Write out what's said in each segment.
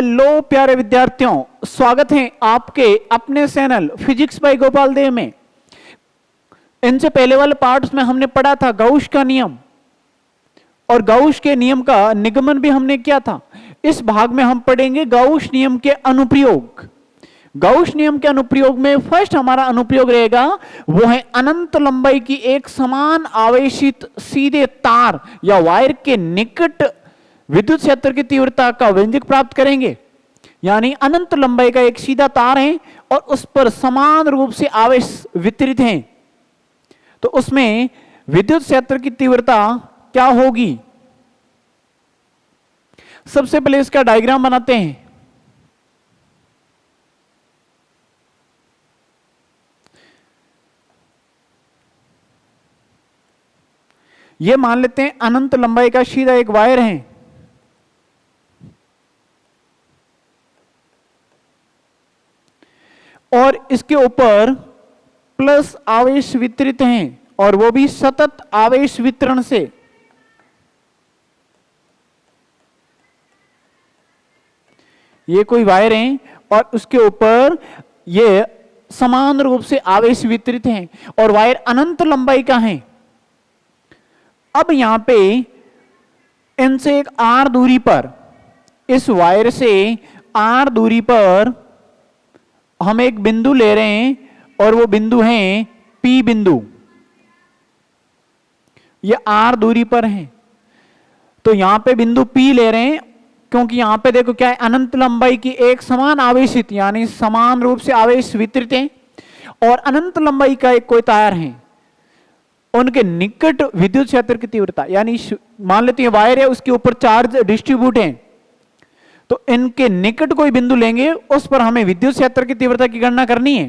Hello प्यारे विद्यार्थियों, स्वागत है आपके अपने चैनल फिजिक्स बाय गोपाल देव में। इनसे पहले वाले पार्ट्स में हमने पढ़ा था गाउस का नियम और गाउस के नियम का निगमन भी हमने किया था। इस भाग में हम पढ़ेंगे गाउस नियम के अनुप्रयोग। गाउस नियम के अनुप्रयोग में फर्स्ट हमारा अनुप्रयोग रहेगा वो है अनंत लंबाई की एक समान आवेशित सीधे तार या वायर के निकट विद्युत क्षेत्र की तीव्रता का व्यंजक प्राप्त करेंगे। यानी अनंत लंबाई का एक सीधा तार है और उस पर समान रूप से आवेश वितरित हैं, तो उसमें विद्युत क्षेत्र की तीव्रता क्या होगी। सबसे पहले इसका डायग्राम बनाते हैं। यह मान लेते हैं अनंत लंबाई का सीधा एक वायर है और इसके ऊपर प्लस आवेश वितरित हैं और वो भी सतत आवेश वितरण से। ये कोई वायर है और उसके ऊपर ये समान रूप से आवेश वितरित हैं और वायर अनंत लंबाई का है। अब यहां पे इनसे एक आर दूरी पर, इस वायर से आर दूरी पर हम एक बिंदु ले रहे हैं और वो बिंदु है पी बिंदु। ये आर दूरी पर है, तो यहां पे बिंदु पी ले रहे हैं क्योंकि यहां पे देखो क्या है, अनंत लंबाई की एक समान आवेशित यानी समान रूप से आवेश वितरित है और अनंत लंबाई का एक कोई तार है, उनके निकट विद्युत क्षेत्र की तीव्रता यानी मान लेते हैं वायर है, उसके ऊपर चार्ज डिस्ट्रीब्यूट है, तो इनके निकट कोई बिंदु लेंगे, उस पर हमें विद्युत क्षेत्र की तीव्रता की गणना करनी है।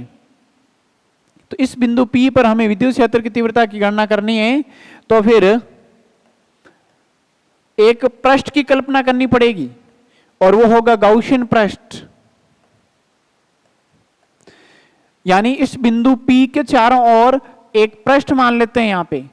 तो इस बिंदु P पर हमें विद्युत क्षेत्र की तीव्रता की गणना करनी है, तो फिर एक पृष्ठ की कल्पना करनी पड़ेगी और वो होगा गाउसियन पृष्ठ। यानी इस बिंदु P के चारों ओर एक पृष्ठ मान लेते हैं यहां पे।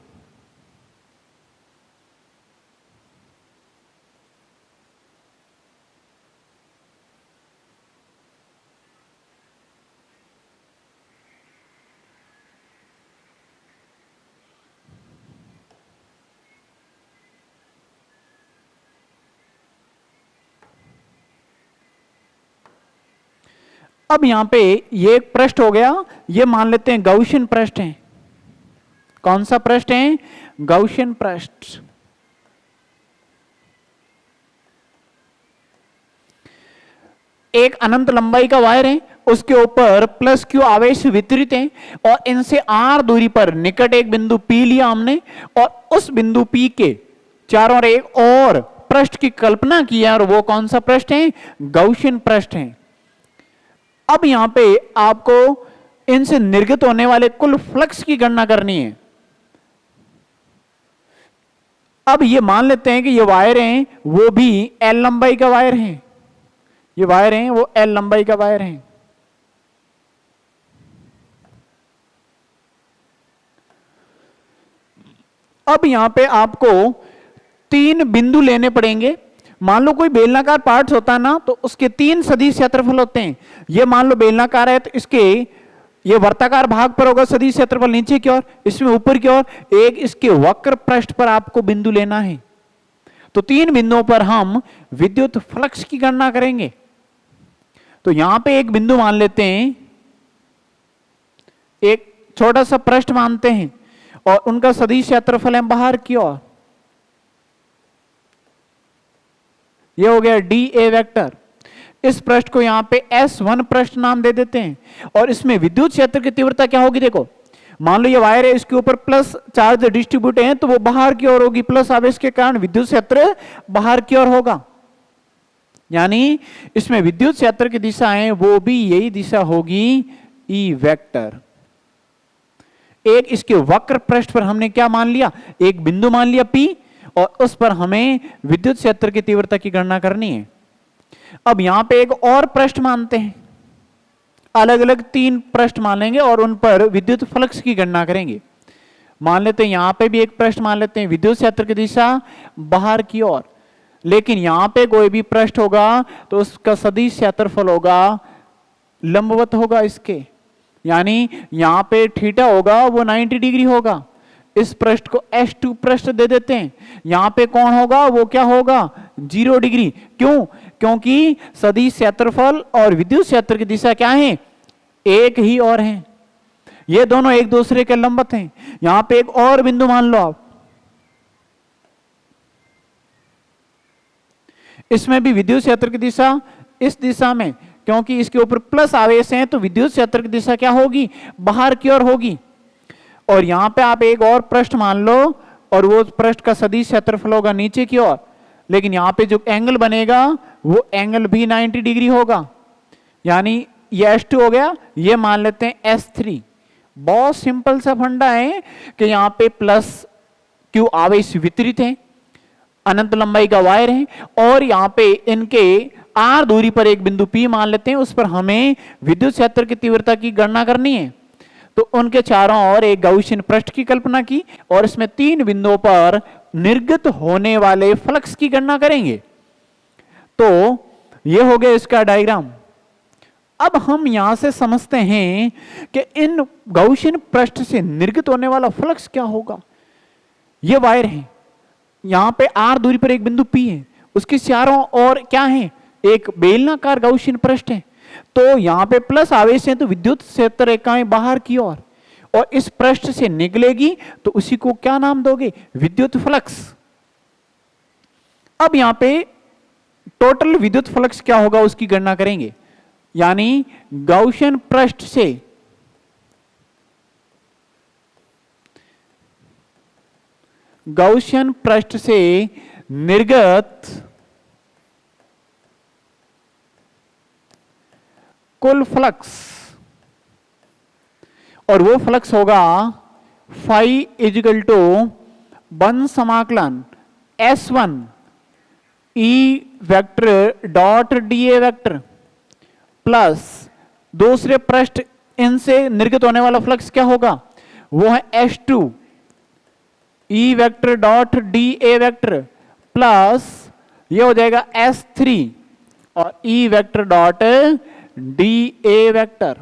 अब यहां पे ये एक पृष्ठ हो गया, ये मान लेते हैं गाउसियन पृष्ठ है। कौन सा पृष्ठ है? गाउसियन पृष्ठ। एक अनंत लंबाई का वायर है, उसके ऊपर प्लस क्यू आवेश वितरित है और इनसे आर दूरी पर निकट एक बिंदु P लिया हमने और उस बिंदु P के चारों ओर एक और पृष्ठ की कल्पना की है और वो कौन सा पृष्ठ है? गाउसियन पृष्ठ है। अब यहां पे आपको इनसे निर्गत होने वाले कुल फ्लक्स की गणना करनी है। अब ये मान लेते हैं कि ये वायर हैं वो भी L लंबाई का वायर है, ये वायर हैं वो L लंबाई का वायर है। अब यहां पे आपको तीन बिंदु लेने पड़ेंगे। मान लो कोई बेलनाकार पार्ट्स होता है ना, तो उसके तीन सदिश क्षेत्रफल होते हैं। ये मान लो बेलनाकार है तो इसके ये वर्ताकार भाग पर होगा सदिश क्षेत्रफल नीचे की ओर, इसमें ऊपर की ओर एक इसके वक्र पृष्ठ पर आपको बिंदु लेना है। तो तीन बिंदुओं पर हम विद्युत फ्लक्स की गणना करेंगे। तो यहां पे एक बिंदु मान लेते हैं, एक छोटा सा पृष्ठ मानते हैं और उनका सदिश क्षेत्रफल है बाहर की ओर। ये हो गया डी ए वेक्टर। इस पृष्ठ को यहां पे S1 पृष्ठ नाम दे देते हैं और इसमें विद्युत क्षेत्र की तीव्रता क्या होगी? देखो मान लो ये वायर है, इसके ऊपर प्लस चार्ज डिस्ट्रीब्यूट है तो वो बाहर की ओर होगी, प्लस आवेश के कारण विद्युत क्षेत्र बाहर की ओर होगा। यानी इसमें विद्युत क्षेत्र की दिशा है वो भी यही दिशा होगी, ई वेक्टर। एक इसके वक्र पृष्ठ पर हमने क्या मान लिया? एक बिंदु मान लिया P और उस पर हमें विद्युत क्षेत्र की तीव्रता की गणना करनी है। अब यहां पे एक और पृष्ठ मानते हैं, अलग अलग तीन पृष्ठ मान लेंगे और उन पर विद्युत फ्लक्स की गणना करेंगे। मान लेते हैं यहां पे भी एक पृष्ठ मान लेते हैं, विद्युत क्षेत्र की दिशा बाहर की ओर। लेकिन यहां पे कोई भी पृष्ठ होगा तो उसका सदिश क्षेत्रफल होगा लंबवत होगा इसके, यानी यहां पे थीटा होगा वो 90 डिग्री होगा। इस पृष्ठ को S2 पृष्ठ दे देते हैं। यहां पे कौन होगा, वो क्या होगा, 0 डिग्री। क्यों? क्योंकि सदिश क्षेत्रफल और विद्युत क्षेत्र की दिशा क्या है, एक ही और है, ये दोनों एक दूसरे के लंबवत हैं। यहां पे एक और बिंदु मान लो आप, इसमें भी विद्युत क्षेत्र की दिशा इस दिशा में, क्योंकि इसके ऊपर प्लस आवेश है तो विद्युत क्षेत्र की दिशा क्या होगी, बाहर की ओर होगी। और यहां पे आप एक और पृष्ठ मान लो और वो पृष्ठ का सदिश क्षेत्रफल होगा नीचे की ओर, लेकिन यहां पे जो एंगल बनेगा वो एंगल भी 90 डिग्री होगा, यानी ये S2 हो गया, ये मान लेते हैं S3। बहुत सिंपल सा फंडा है कि यहां पे प्लस क्यू आवेश वितरित है, अनंत लंबाई का वायर है, और यहां पे इनके R दूरी पर एक बिंदु P मान लेते हैं, उस पर हमें विद्युत क्षेत्र की तीव्रता की गणना करनी है। तो उनके चारों ओर एक गाउसियन पृष्ठ की कल्पना की और इसमें 3 बिंदुओं पर निर्गत होने वाले फ्लक्स की गणना करेंगे। तो यह हो गया इसका डायग्राम। अब हम यहां से समझते हैं कि इन गाउसियन पृष्ठ से निर्गत होने वाला फ्लक्स क्या होगा। यह वायर है, यहां पे R दूरी पर एक बिंदु P है, उसके चारों ओर क्या है, एक बेलनाकार गाउसियन पृष्ठ है। तो यहां पे प्लस आवेश है तो विद्युत क्षेत्र रेखाएं बाहर की ओर, और इस पृष्ठ से निकलेगी तो उसी को क्या नाम दोगे, विद्युत फ्लक्स। अब यहां पे टोटल विद्युत फ्लक्स क्या होगा उसकी गणना करेंगे, यानी गाउसियन पृष्ठ से निर्गत कुल फ्लक्स, और वो फ्लक्स होगा फाई इजिकल टू 1 समाकलन S1 E vector dot DA vector plus दूसरे पृष्ठ इनसे निर्गत होने वाला फ्लक्स क्या होगा, वो है S2 E vector dot DA vector plus ये हो जाएगा S3 और E vector dot DA vector.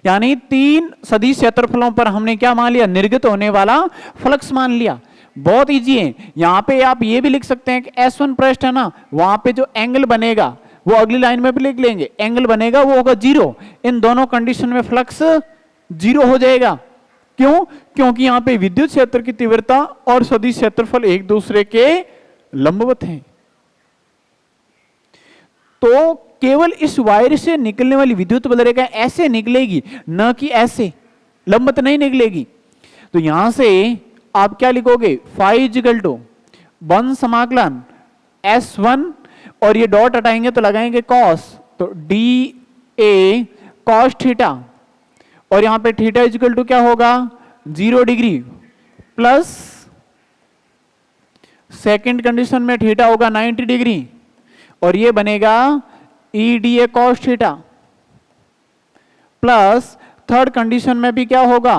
यानी 3 सदिश क्षेत्रफलों पर हमने क्या मान लिया, निर्गत होने वाला फ्लक्स मान लिया। बहुत इजी है। यहां पे आप ये भी लिख सकते हैं कि S1 पृष्ठ है ना, वहां पे जो एंगल बनेगा वो अगली लाइन में भी लिख लेंगे, एंगल बनेगा वो होगा 0। इन दोनों कंडीशन में फ्लक्स 0 हो जाएगा। क्यों? क्योंकि यहां पे विद्युत क्षेत्र की तीव्रता और सदिश क्षेत्रफल एक दूसरे के लंबवत हैं। तो केवल इस वायर से निकलने वाली विद्युत बल रेखा ऐसे निकलेगी, न कि ऐसे लंबवत नहीं निकलेगी। तो यहां से आप क्या लिखोगे, फाई इक्वल टू 1 समाकलन S1 और ये डॉट हटाएंगे तो लगाएंगे कॉस, तो DA कॉस थीटा, और यहां पे थीटा इक्वल टू क्या होगा 0 डिग्री प्लस सेकंड कंडीशन में थीटा होगा 90 डिग्री और ये बनेगा EDA cos theta plus third condition में भी क्या होगा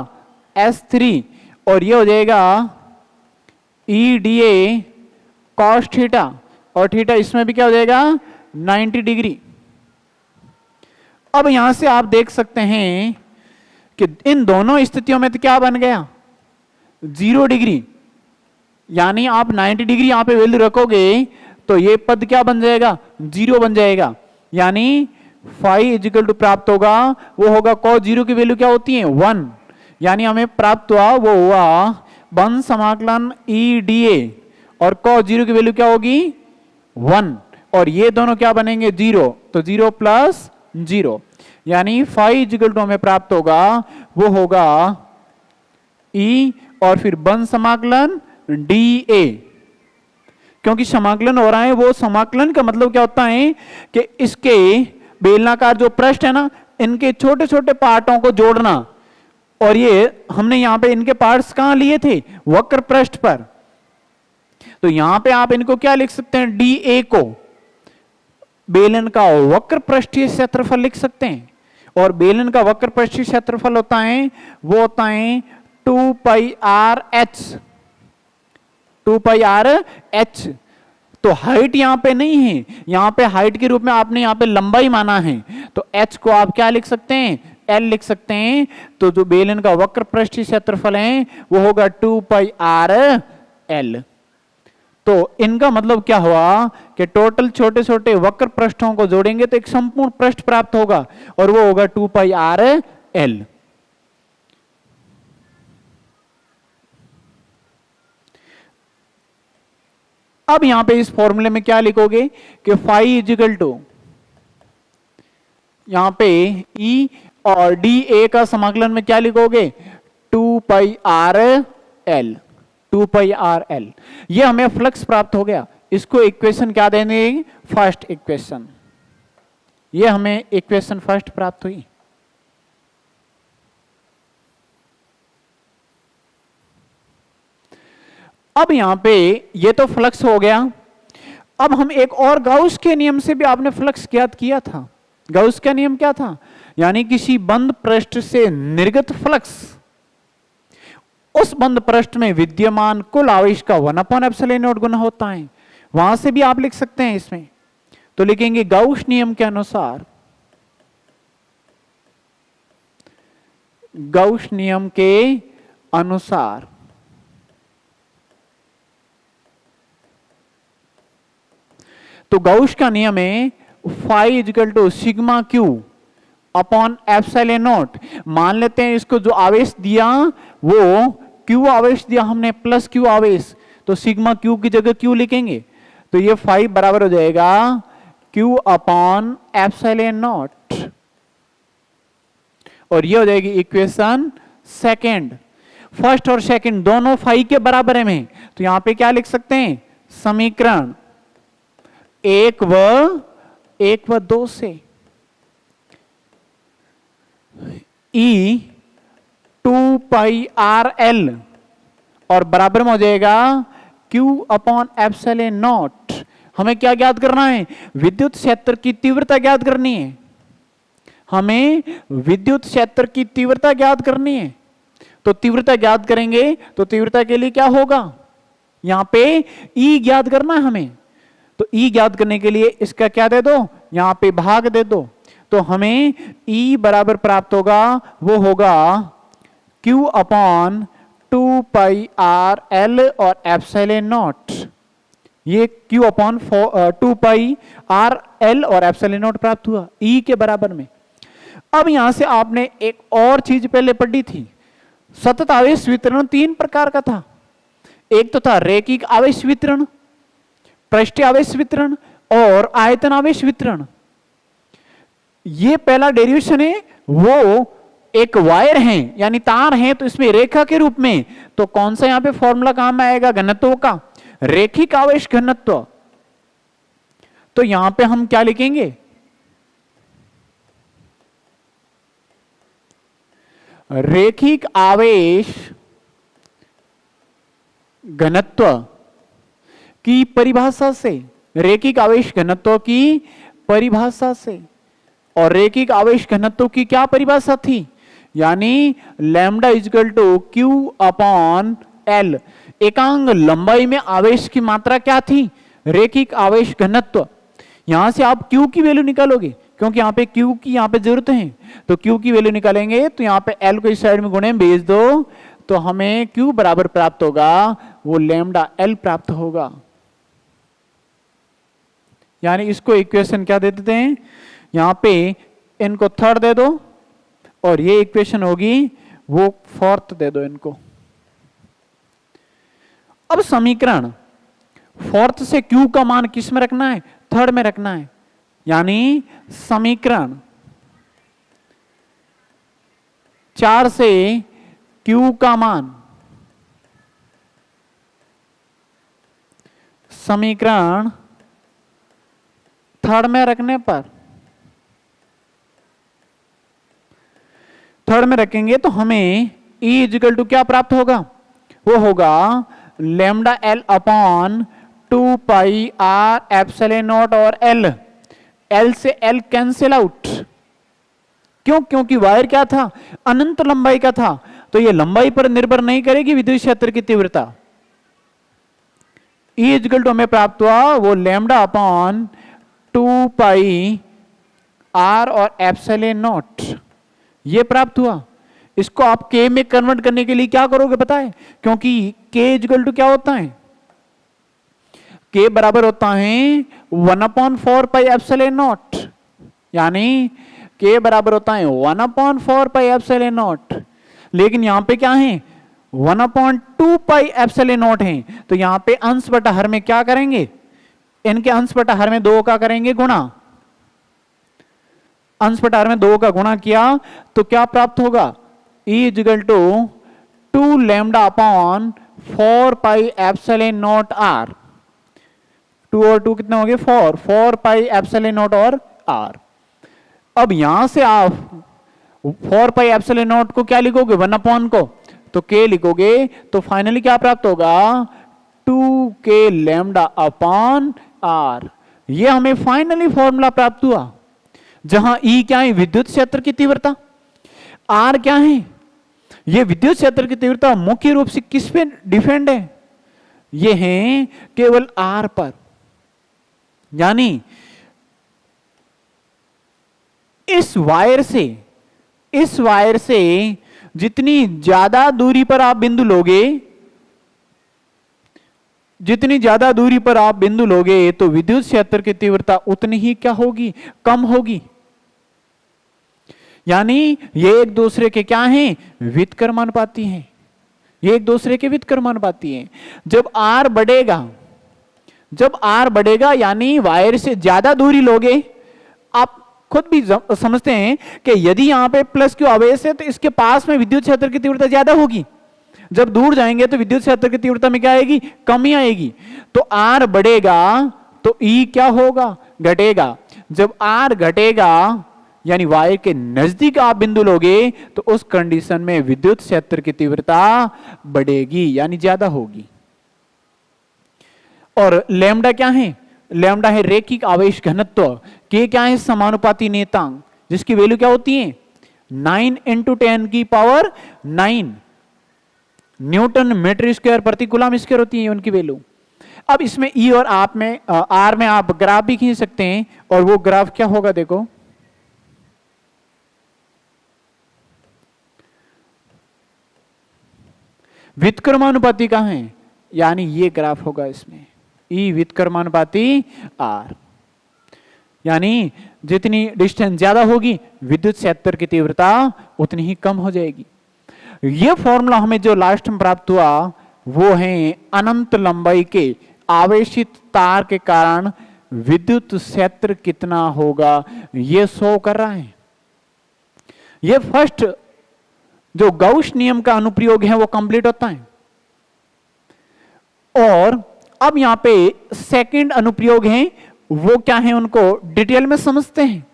S3 और ये हो जाएगा EDA कॉस थीटा और थीटा इसमें भी क्या हो जाएगा 90 डिग्री। अब यहां से आप देख सकते हैं कि इन दोनों स्थितियों में तो क्या बन गया 0 डिग्री, यानी आप 90 डिग्री यहां पे वैल्यू रखोगे तो ये पद क्या बन जाएगा 0 बन जाएगा। यानी फाई इजिकल टू प्राप्त होगा वो होगा cos 0 की वैल्यू क्या होती है 1, यानी हमें प्राप्त हुआ वो हुआ 1 समाकलन EDA और cos 0 की वैल्यू क्या होगी 1 और ये दोनों क्या बनेंगे 0, तो 0 प्लस 0 यानी फाई इजिकल टू हमें प्राप्त होगा वो होगा E और फिर 1 समाकलन DA। क्योंकि समाकलन हो रहा है, वो समाकलन का मतलब क्या होता है कि इसके बेलनाकार जो पृष्ठ है ना, इनके छोटे छोटे पार्टों को जोड़ना, और ये हमने यहां पे इनके पार्ट्स कहां लिए थे वक्र पृष्ठ पर। तो यहां पे आप इनको क्या लिख सकते हैं DA को बेलन का वक्र पृष्ठीय क्षेत्रफल लिख सकते हैं, और बेलन का वक्र पृष्ठीय क्षेत्रफल होता है वो होता है 2 पाई आर एच। तो हाइट यहां पे नहीं है, यहां पे हाइट के रूप में आपने यहां पे लंबाई माना है, तो h को आप क्या लिख सकते हैं, L लिख सकते हैं। तो जो बेलन का वक्र पृष्ठीय क्षेत्रफल है वो होगा 2 पाई आर एल। तो इनका मतलब क्या हुआ कि टोटल छोटे छोटे वक्र पृष्ठों को जोड़ेंगे तो एक संपूर्ण पृष्ठ प्राप्त होगा, और वो होगा 2 पाई आर एल। अब यहां पे इस फॉर्मूले में क्या लिखोगे कि फाई इजिकल टू यहां पे ई और डी ए का समाकलन में क्या लिखोगे, 2 pi R L, 2 pi R L. ये हमें फ्लक्स प्राप्त हो गया। इसको इक्वेशन क्या देंगे, फर्स्ट इक्वेशन। ये हमें इक्वेशन फर्स्ट प्राप्त हुई। अब यहां पे ये तो फ्लक्स हो गया। अब हम एक और गाउस के नियम से भी आपने फ्लक्स ज्ञात किया था। गाउस का नियम क्या था, यानी किसी बंद पृष्ठ से निर्गत फ्लक्स उस बंद पृष्ठ में विद्यमान कुल आवेश का 1/ε0 गुना होता है। वहां से भी आप लिख सकते हैं इसमें। तो लिखेंगे गाउस नियम के अनुसार, गाउस नियम के अनुसार तो गाउस का नियम है phi equal to sigma Q upon epsilon naught. मान लेते हैं इसको जो आवेश दिया वो क्यू आवेश दिया हमने प्लस क्यू आवेश, तो सिग्मा क्यू की जगह क्यू लिखेंगे। तो ये फाई बराबर हो जाएगा क्यू अपॉन एप्सिलॉन नॉट, और ये हो जाएगी इक्वेशन सेकेंड। फर्स्ट और सेकंड दोनों फाई के बराबर है में, तो यहां पे क्या लिख सकते हैं, समीकरण एक व दो से E 2 पाई आर एल और बराबर में हो जाएगा Q अपॉन एप्सिलॉन नॉट। हमें क्या ज्ञात करना है, विद्युत क्षेत्र की तीव्रता ज्ञात करनी है। हमें विद्युत क्षेत्र की तीव्रता ज्ञात करनी है। तो तीव्रता ज्ञात करेंगे तो तीव्रता के लिए क्या होगा, यहां पे E ज्ञात करना है हमें। तो E ज्ञात करने के लिए इसका क्या दे दो, यहां पे भाग दे दो। तो हमें E बराबर प्राप्त होगा, वो होगा Q upon 2 pi R L और एप्सिलॉन नॉट। ये Q upon 2 pi R L और एप्सिलॉन नॉट प्राप्त हुआ E के बराबर में। अब यहां से आपने एक और चीज पहले पढ़ी थी, सतत आवेश वितरण 3 प्रकार का था। एक तो था रैखिक आवेश वितरण, पृष्ठीय आवेश वितरण और आयतन आवेश वितरण। ये पहला डेरिवेशन है, वो एक वायर है यानी तार है, तो इसमें रेखा के रूप में, तो कौन सा यहां पे फॉर्मूला काम में आएगा, घनत्व का, रैखिक आवेश घनत्व। तो यहां पे हम क्या लिखेंगे, रैखिक आवेश घनत्व की परिभाषा से, रैखिक आवेश घनत्व की परिभाषा से। और रैखिक आवेश घनत्व की क्या परिभाषा थी, यानी lambda equal to Q upon L. एकांग लंबाई में आवेश की मात्रा क्या थी, रैखिक आवेश घनत्व। यहां से आप क्यू की वैल्यू निकालोगे, क्योंकि यहां पे क्यू की यहां पे जरूरत है, तो क्यू की वैल्यू निकालेंगे। तो यहां पे एल को इस साइड में गुणे में भेज दो, तो हमें क्यू बराबर प्राप्त होगा, वो लैम्डा एल प्राप्त होगा। यानी इसको इक्वेशन क्या दे देते हैं, यहां पे इनको थर्ड दे दो, और ये इक्वेशन होगी वो फोर्थ दे दो इनको। अब समीकरण फोर्थ से क्यू का मान किस में रखना है, थर्ड में रखना है। यानी समीकरण 4 से क्यू का मान, समीकरण थर्ड में रखने पर, थर्ड में रखेंगे तो हमें E इजिकल टू क्या प्राप्त होगा, वो होगा lambda L upon 2 pi R epsilon naught और एल से एल कैंसिल आउट। क्यों, क्योंकि वायर क्या था, अनंत लंबाई का था, तो ये लंबाई पर निर्भर नहीं करेगी विद्युत क्षेत्र की तीव्रता। ई इजकल टू हमें प्राप्त हुआ वो लैम्डा अपॉन 2 पाई आर और एप्सिलॉन नॉट, ये प्राप्त हुआ। इसको आप के में कन्वर्ट करने के लिए क्या करोगे पता है, क्योंकि के इजकल टू क्या होता है, के बराबर होता है 1/4 पाई एप्सिलॉन नॉट, यानी के बराबर होता है 1/4 पाई एप्सिलॉन नॉट। लेकिन यहां पे क्या है 1/2 पाई एप्सिलॉन नॉट है, तो यहां पे अंश बटा हर में क्या करेंगे, इनके अंश बटा हर में 2 का करेंगे गुणा, अंश बटा हर में 2 का गुणा किया तो क्या प्राप्त होगा, E equal to 2 lambda upon 4 pi epsilon naught R. 2 और 2 कितने हो गए 4 पाई एप्सिलॉन नॉट और आर। अब यहां से आप 4 पाई एप्सिलॉन नॉट को क्या लिखोगे 1 अपॉन को तो के लिखोगे, तो फाइनली क्या प्राप्त होगा 2k लैम्डा अपॉन आर। ये हमें फाइनली फॉर्मूला प्राप्त हुआ, जहां ई क्या है विद्युत क्षेत्र की तीव्रता, आर क्या है, ये विद्युत क्षेत्र की तीव्रता मुख्य रूप से किस पे डिपेंड है, ये है केवल आर पर। यानी इस वायर से जितनी ज्यादा दूरी पर आप बिंदु लोगे, जितनी ज्यादा दूरी पर आप बिंदु लोगे तो विद्युत क्षेत्र की तीव्रता उतनी ही क्या होगी, कम होगी। यानी ये एक दूसरे के क्या हैं, व्युत्क्रमानुपाती हैं, ये एक दूसरे के व्युत्क्रमानुपाती हैं। जब आर बढ़ेगा यानी वायर से ज्यादा दूरी लोगे, आप खुद भी समझते हैं कि यदि यहां पे प्लस क्यू आवेश है तो इसके पास में विद्युत क्षेत्र की तीव्रता ज्यादा होगी, जब दूर जाएंगे तो विद्युत क्षेत्र की तीव्रता में क्या आएगी, कमी आएगी। तो आर बढ़ेगा तो ई क्या होगा, घटेगा। जब आर घटेगा यानी वायर के नजदीक आप बिंदु लोगे तो उस कंडीशन में विद्युत क्षेत्र की तीव्रता बढ़ेगी यानी ज्यादा होगी। और लैम्डा क्या है, लैम्डा है रैखिक आवेश घनत्व, के क्या है समानुपाती नेतांक, जिसकी वैल्यू क्या होती है 9 × 10⁹ न्यूटन मीटर स्क्वायर प्रति कूलम स्क्वायर होती है उनकी वैल्यू। अब इसमें ई और आप में आर में आप ग्राफ भी खींच सकते हैं, और वो ग्राफ क्या होगा देखो, व्युत्क्रमानुपाती कहां है, यानी ये ग्राफ होगा इसमें ई व्युत्क्रमानुपाती आर। यानी जितनी डिस्टेंस ज्यादा होगी विद्युत क्षेत्र की तीव्रता उतनी ही कम हो जाएगी। यह फॉर्मूला हमें जो लास्ट में प्राप्त हुआ वो है अनंत लंबाई के आवेशित तार के कारण विद्युत क्षेत्र कितना होगा, यह शो कर रहा है। यह फर्स्ट जो गाउस नियम का अनुप्रयोग है वो कंप्लीट होता है, और अब यहां पे सेकंड अनुप्रयोग है वो क्या है उनको डिटेल में समझते हैं।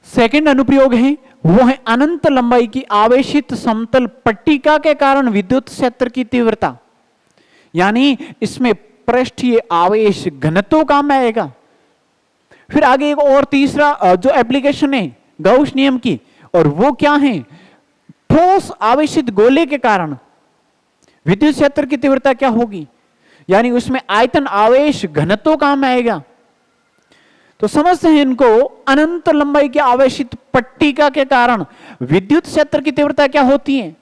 सेकंड अनुप्रयोग है वो है अनंत लंबाई की आवेशित समतल पट्टिका के कारण विद्युत क्षेत्र की तीव्रता, यानी इसमें पृष्ठीय आवेश घनत्व काम में आएगा। फिर आगे एक और तीसरा जो एप्लीकेशन है गाउस नियम की, और वो क्या है ठोस आवेशित गोले के कारण विद्युत क्षेत्र की तीव्रता क्या होगी, यानी उसमें आयतन आवेश घनत्व काम में आएगा। तो समझते हैं इनको, अनंत लंबाई की आवेशित पट्टिका के कारण विद्युत क्षेत्र की तीव्रता क्या होती है।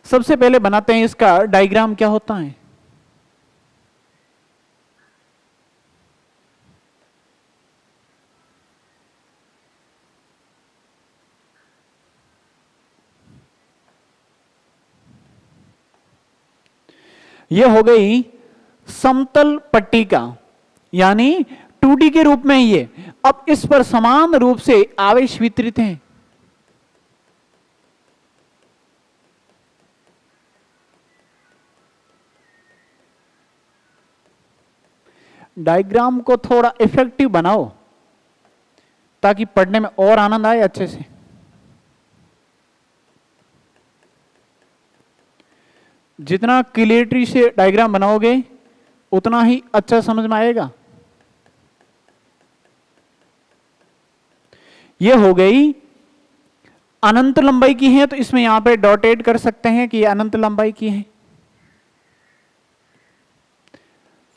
सबसे पहले बनाते हैं इसका डायग्राम क्या होता है। यह हो गई समतल पट्टिका, यानी 2D के रूप में ये। अब इस पर समान रूप से आवेश वितरित हैं। डायग्राम को थोड़ा इफेक्टिव बनाओ ताकि पढ़ने में और आनंद आए अच्छे से। जितना क्लियरिटी से डायग्राम बनाओगे उतना ही अच्छा समझ में आएगा। ये हो गई अनंत लंबाई की है, तो इसमें यहां पे डॉटेड कर सकते हैं कि ये अनंत लंबाई की है,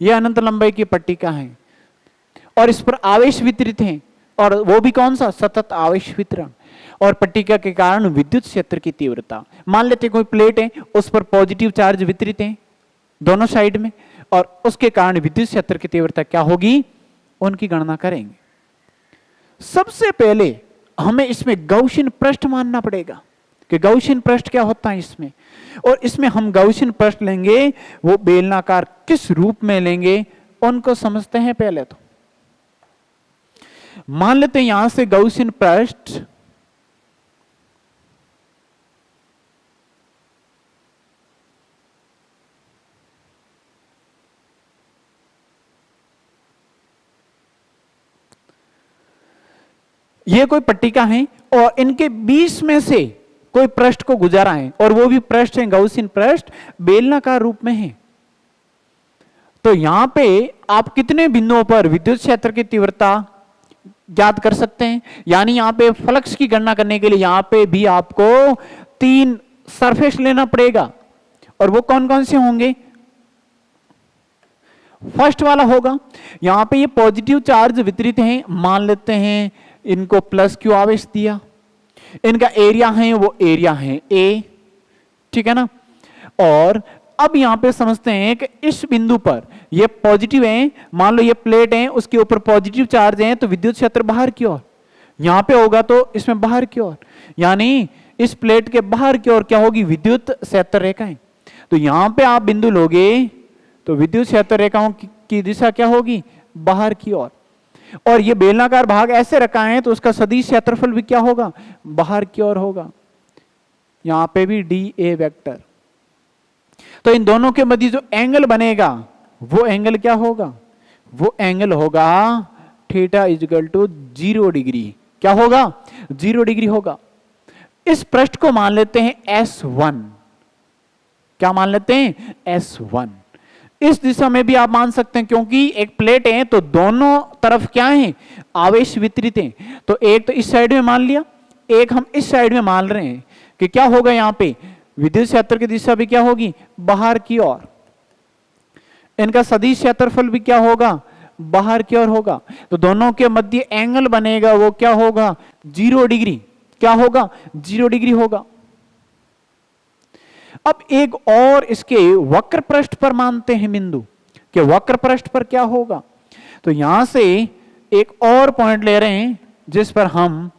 ये अनंत लंबाई की पट्टिका है और इस पर आवेश वितरित हैं, और वो भी कौन सा, सतत आवेश वितरण। और पट्टिका के कारण विद्युत क्षेत्र की तीव्रता, मान लेते कोई प्लेट है उस पर पॉजिटिव चार्ज वितरित है दोनों साइड में, और उसके कारण विद्युत क्षेत्र की तीव्रता क्या होगी, उनकी गणना करेंगे। सबसे पहले हमें इसमें गौसियन पृष्ठ मानना पड़ेगा कि गौसियन पृष्ठ क्या होता है इसमें, और इसमें हम गौसियन पृष्ठ लेंगे वो बेलनाकार किस रूप में लेंगे उनको समझते हैं। पहले तो मान लेते हैं यहां से गौसियन पृष्ठ ये कोई पट्टिका है और इनके बीच में से कोई पृष्ठ को गुजारा है, और वो भी पृष्ठ है गौसियन पृष्ठ बेलनाकार रूप में है। तो यहां पे आप कितने बिंदुओं पर विद्युत क्षेत्र की तीव्रता ज्ञात कर सकते हैं, यानी यहां पे फ्लक्स की गणना करने के लिए यहां पे भी आपको 3 सरफेस लेना पड़ेगा, और वो कौन कौन से होंगे। फर्स्ट वाला होगा, यहां पे ये पॉजिटिव चार्ज वितरित हैं, मान लेते हैं इनको प्लस क्यू आवेश दिया, इनका एरिया है वो एरिया है ए, ठीक है ना। और अब यहां पे समझते हैं कि इस बिंदु पर ये पॉजिटिव है, मान लो ये प्लेट है उसके ऊपर पॉजिटिव चार्ज है, तो विद्युत क्षेत्र बाहर की ओर, यहां पे होगा तो इसमें बाहर की ओर, यानी इस प्लेट के बाहर की ओर क्या होगी, विद्युत क्षेत्र रेखाएं। तो यहां पे आप बिंदु लोगे तो विद्युत क्षेत्र रेखाओं की दिशा क्या होगी, बाहर की ओर, और ये बेलनाकार भाग ऐसे रखा है तो उसका सदिश क्षेत्रफल भी क्या होगा, बाहर की ओर होगा। यहां पे भी डी ए वेक्टर, तो इन दोनों के मध्य जो एंगल बनेगा वो एंगल क्या होगा, वो एंगल होगा थीटा इक्वल टू 0 डिग्री। क्या होगा, 0 डिग्री होगा। इस पृष्ठ को मान लेते हैं S1, क्या मान लेते हैं, S1। इस दिशा में भी आप मान सकते हैं, क्योंकि एक प्लेट है तो दोनों तरफ क्या है, आवेश वितरित है। तो एक तो इस साइड में मान लिया, एक हम इस साइड में मान रहे हैं कि क्या होगा, यहां पे विद्युत क्षेत्र की दिशा भी क्या होगी, बाहर की ओर, इनका सदिश क्षेत्रफल भी क्या होगा, बाहर की ओर होगा। तो दोनों के मध्य एंगल बनेगा वो क्या होगा, 0 डिग्री। क्या होगा, 0 डिग्री होगा। अब एक और इसके वक्र पृष्ठ पर मानते हैं बिंदु कि वक्र पृष्ठ पर क्या होगा। तो यहां से एक और पॉइंट ले रहे हैं जिस पर हम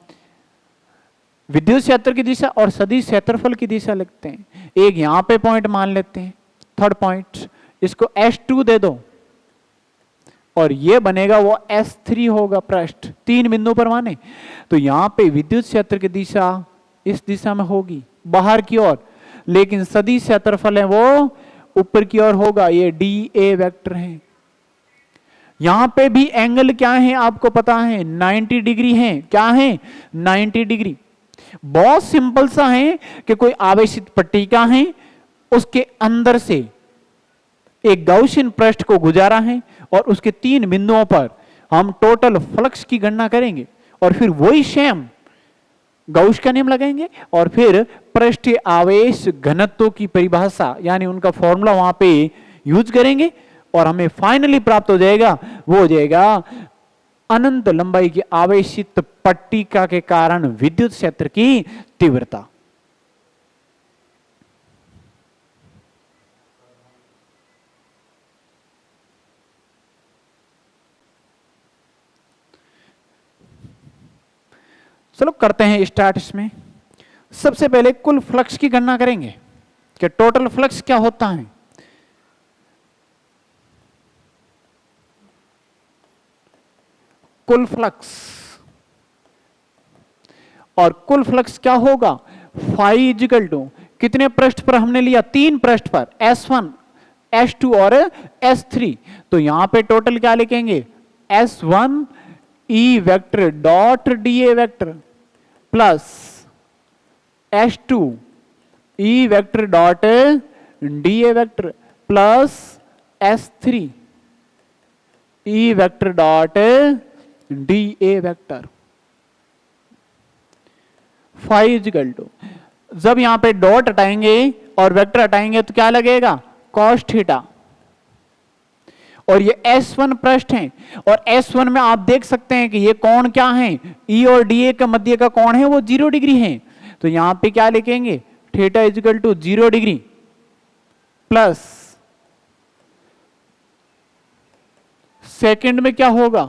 विद्युत क्षेत्र की दिशा और सदिश क्षेत्रफल की दिशा लिखते हैं। एक यहां पे पॉइंट मान लेते हैं, थर्ड पॉइंट, इसको S2 दे दो, और ये बनेगा वो S3 होगा पृष्ठ, 3 बिंदु पर माने। तो यहां पे विद्युत क्षेत्र की दिशा इस दिशा में होगी, बाहर की ओर, लेकिन सदिश क्षेत्रफल है वो ऊपर की ओर होगा, ये डी ए वेक्टर है। यहां पे भी एंगल क्या है आपको पता है, 90 डिग्री है। क्या है, 90 डिग्री। बहुत सिंपल सा है कि कोई आवेशित पट्टिका है, उसके अंदर से एक गौसियन पृष्ठ को गुजारा है, और उसके 3 बिंदुओं पर हम टोटल फ्लक्स की गणना करेंगे, और फिर वही सेम गौस का नियम लगाएंगे, और फिर पृष्ठीय आवेश घनत्व की परिभाषा यानी उनका फॉर्मूला वहां पे यूज करेंगे, और हमें फाइनली प्राप्त हो जाएगा, वो हो जाएगा अनंत लंबाई की आवेशित पट्टिका के कारण विद्युत क्षेत्र की तीव्रता। चलो करते हैं स्टार्ट। इसमें सबसे पहले कुल फ्लक्स की गणना करेंगे कि टोटल फ्लक्स क्या होता है। कुल फ्लक्स, और कुल फ्लक्स क्या होगा, फाई इजिकल टू कितने पृष्ठ पर हमने लिया, 3 पृष्ठ पर, S1, S2 और S3। तो यहां पे टोटल क्या लिखेंगे, S1 E vector dot DA vector plus S2 E vector dot D A vector plus S3 E vector dot D A vector phi equal to, जब यहां पे डॉट हटाएंगे और वेक्टर हटाएंगे तो क्या लगेगा कॉस थीटा। और ये S1 पृष्ठ है और S1 में आप देख सकते हैं कि ये कोण क्या है, E और DA के मध्य का कोण है वो 0 डिग्री है। तो यहां पे क्या लिखेंगे theta equal to 0 degree plus second में क्या होगा,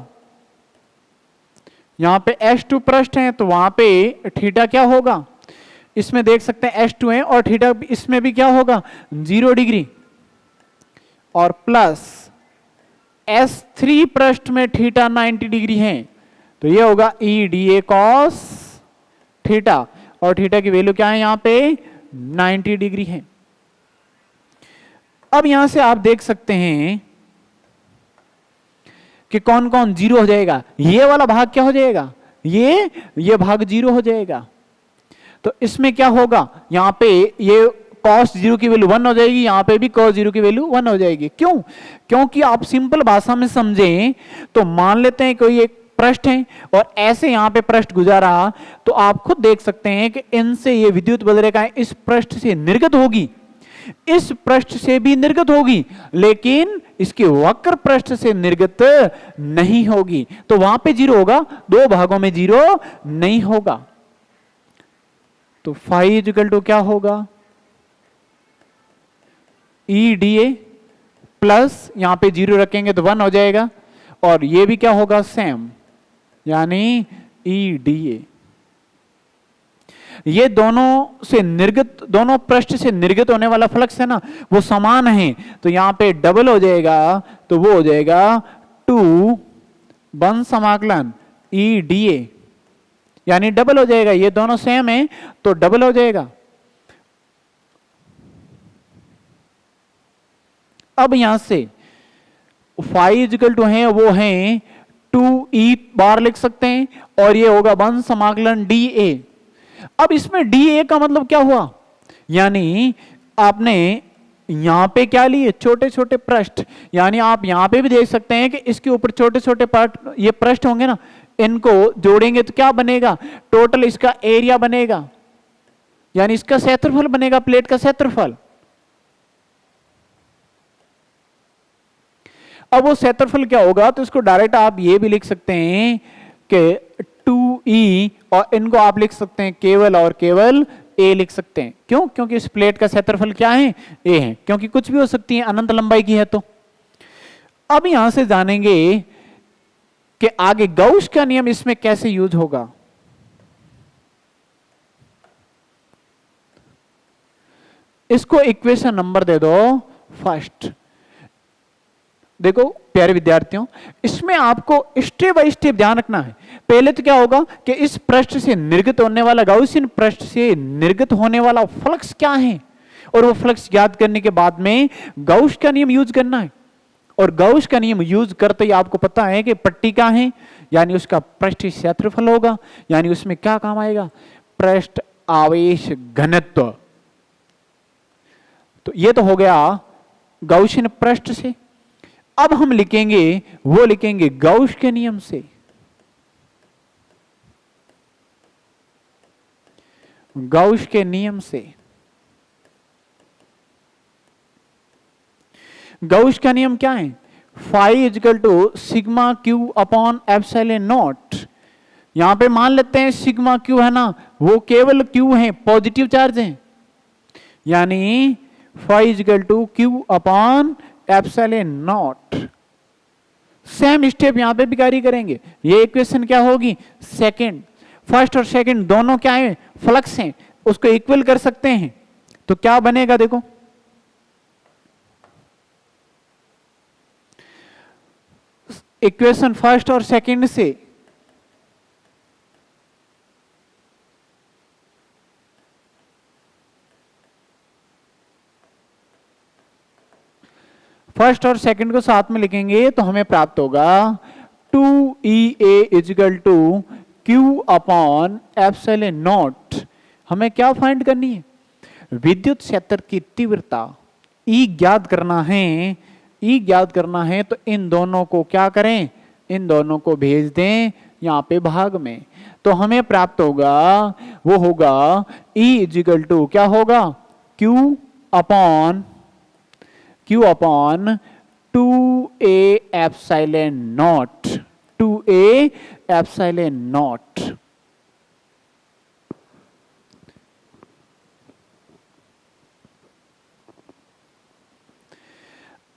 यहां पे S2 पृष्ठ है तो वहां पे थीटा क्या होगा, इसमें देख सकते हैं S2 है और थीटा इसमें भी क्या होगा 0 डिग्री और प्लस S3 पृष्ठ में थीटा 90 डिग्री है तो ये होगा E DA cos थीटा और थीटा की वैल्यू क्या है यहां पे 90 डिग्री है। अब यहां से आप देख सकते हैं कि कौन कौन जीरो हो जाएगा, ये वाला भाग क्या हो जाएगा, ये भाग जीरो हो जाएगा। तो इसमें क्या होगा, यहां पे ये cos 0 की वैल्यू 1 हो जाएगी, यहां पे भी cos 0 की वैल्यू 1 हो जाएगी। क्यों, क्योंकि आप सिंपल भाषा में समझें तो मान लेते हैं कोई एक पृष्ठ है और ऐसे यहां पे पृष्ठ गुजारा तो आप खुद देख सकते हैं कि इनसे ये विद्युत बलरेखा इस पृष्ठ से निर्गत होगी, इस पृष्ठ से भी निर्गत होगी, लेकिन इसके वक्र पृष्ठ से निर्गत नहीं होगी। तो वहां पे जीरो होगा, दो भागों में जीरो नहीं होगा। तो फाइव इक्वल टू क्या होगा ई डी ए प्लस यहां पे जीरो रखेंगे तो 1 हो जाएगा और ये भी क्या होगा सेम, यानी ई डी ए। ये दोनों से निर्गत, दोनों पृष्ठ से निर्गत होने वाला फ्लक्स है ना वो समान है तो यहां पे डबल हो जाएगा तो वो हो जाएगा 2 1 समाकलन ई डी ए, यानी डबल हो जाएगा, ये दोनों सेम है तो डबल हो जाएगा। अब यहां से फाइव इक्वल टू है वो है 2e बार लिख सकते हैं और ये होगा 1 समाकलन डी ए। अब इसमें डी ए का मतलब क्या हुआ, यानी आपने यहां पे क्या लिए छोटे छोटे पृष्ठ, यानी आप यहां पे भी देख सकते हैं कि इसके ऊपर छोटे छोटे पार्ट ये पृष्ठ होंगे ना, इनको जोड़ेंगे तो क्या बनेगा, टोटल इसका एरिया बनेगा, यानी इसका क्षेत्रफल बनेगा, प्लेट का क्षेत्रफल। अब वो क्षेत्रफल क्या होगा तो इसको डायरेक्ट आप ये भी लिख सकते हैं कि 2e और इनको आप लिख सकते हैं केवल और केवल a लिख सकते हैं। क्यों, क्योंकि इस प्लेट का क्षेत्रफल क्या है a है, क्योंकि कुछ भी हो सकती है अनंत लंबाई की है। तो अब यहां से जानेंगे कि आगे गाउस का नियम इसमें कैसे यूज होगा। इसको इक्वेशन नंबर दे दो फर्स्ट। देखो प्यारे विद्यार्थियों, इसमें आपको स्टेप बाय स्टेप ध्यान रखना है। पहले तो क्या होगा कि इस पृष्ठ से निर्गत होने वाला, गाउसियन पृष्ठ से निर्गत होने वाला फ्लक्स क्या है और वो फ्लक्स ज्ञात करने के बाद में गाउस का नियम यूज करना है। और गाउस का नियम यूज करते ही आपको पता है कि पट्टी क्या है, यानी उसका पृष्ठीय क्षेत्रफल होगा, यानी उसमें क्या काम आएगा, पृष्ठ आवेश घनत्व। तो ये तो हो गया गाउसियन पृष्ठ से। अब हम लिखेंगे, वो लिखेंगे गाउस के नियम से। गाउस के नियम से, गाउस का नियम क्या है, phi equal to sigma Q upon epsilon naught. यहां पे मान लेते हैं सिग्मा क्यू है ना, वो केवल क्यू है, पॉजिटिव चार्ज है, यानी phi equal to Q upon epsilon naught. Same step यहां पे भी कार्य करेंगे। ये इक्वेशन क्या होगी, सेकंड, फर्स्ट और सेकंड दोनों क्या है, फ्लक्स हैं, उसको इक्वल कर सकते हैं। तो क्या बनेगा, देखो इक्वेशन फर्स्ट और सेकंड से फर्स्ट और सेकंड को साथ में लिखेंगे तो हमें प्राप्त होगा 2EA equal to Q upon epsilon naught. हमें क्या फाइंड करनी है, विद्युत क्षेत्र की तीव्रता। ई ज्ञात करना है, ई ज्ञात करना है तो इन दोनों को क्या करें, इन दोनों को भेज दें यहां पे भाग में, तो हमें प्राप्त होगा, वो होगा E इजिकल टू क्या होगा, Q upon 2a epsilon not, 2a epsilon not.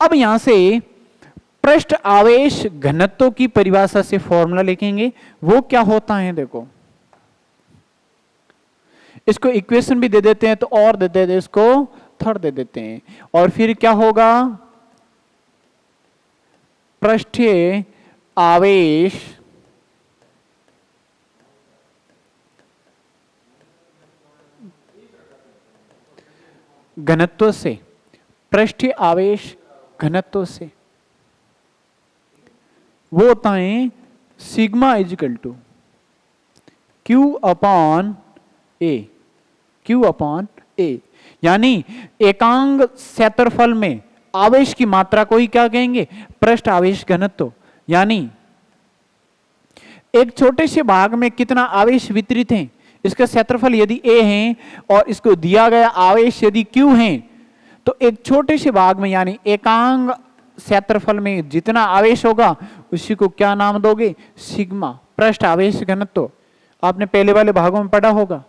अब यहां से पृष्ठ आवेश घनत्व की परिभाषा से फॉर्मूला लिखेंगे, वो क्या होता है देखो, इसको इक्वेशन भी दे देते हैं तो और दे देते हैं, इसको थर्ड दे देते हैं, और फिर क्या होगा, पृष्ठीय आवेश घनत्व से, पृष्ठीय आवेश घनत्व से वो होता है sigma equal to Q upon A, Q upon A, यानी एकांग क्षेत्रफल में आवेश की मात्रा को ही क्या कहेंगे, पृष्ठ आवेश घनत्व। यानी एक छोटे से भाग में कितना आवेश वितरित है, इसका क्षेत्रफल यदि a है और इसको दिया गया आवेश यदि q है, तो एक छोटे से भाग में यानी एकांग क्षेत्रफल में जितना आवेश होगा उसी को क्या नाम दोगे, सिग्मा, पृष्ठ आवेश घनत्व। आपने पहले वाले भागों में पढ़ा होगा।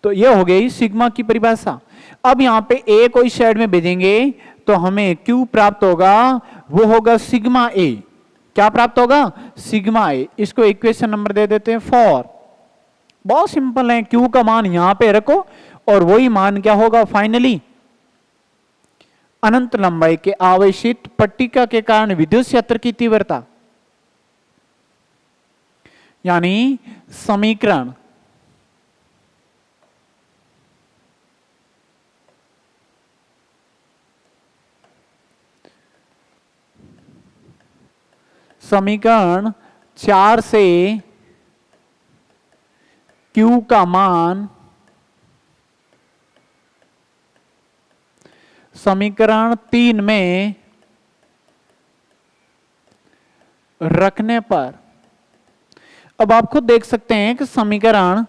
तो यह हो गई सिग्मा की परिभाषा। अब यहां पे ए को इस साइड में भेजेंगे तो हमें क्यू प्राप्त होगा, वो होगा सिग्मा ए। क्या प्राप्त होगा, सिग्मा ए। इसको इक्वेशन नंबर दे देते हैं 4। बहुत सिंपल है, क्यू का मान यहां पे रखो और वही मान क्या होगा फाइनली, अनंत लंबाई के आवेशित पट्टिका के कारण विद्युत क्षेत्र की तीव्रता, यानी समीकरण समीकरण 4 से Q का मान समीकरण 3 में रखने पर, अब आप खुद देख सकते हैं कि समीकरण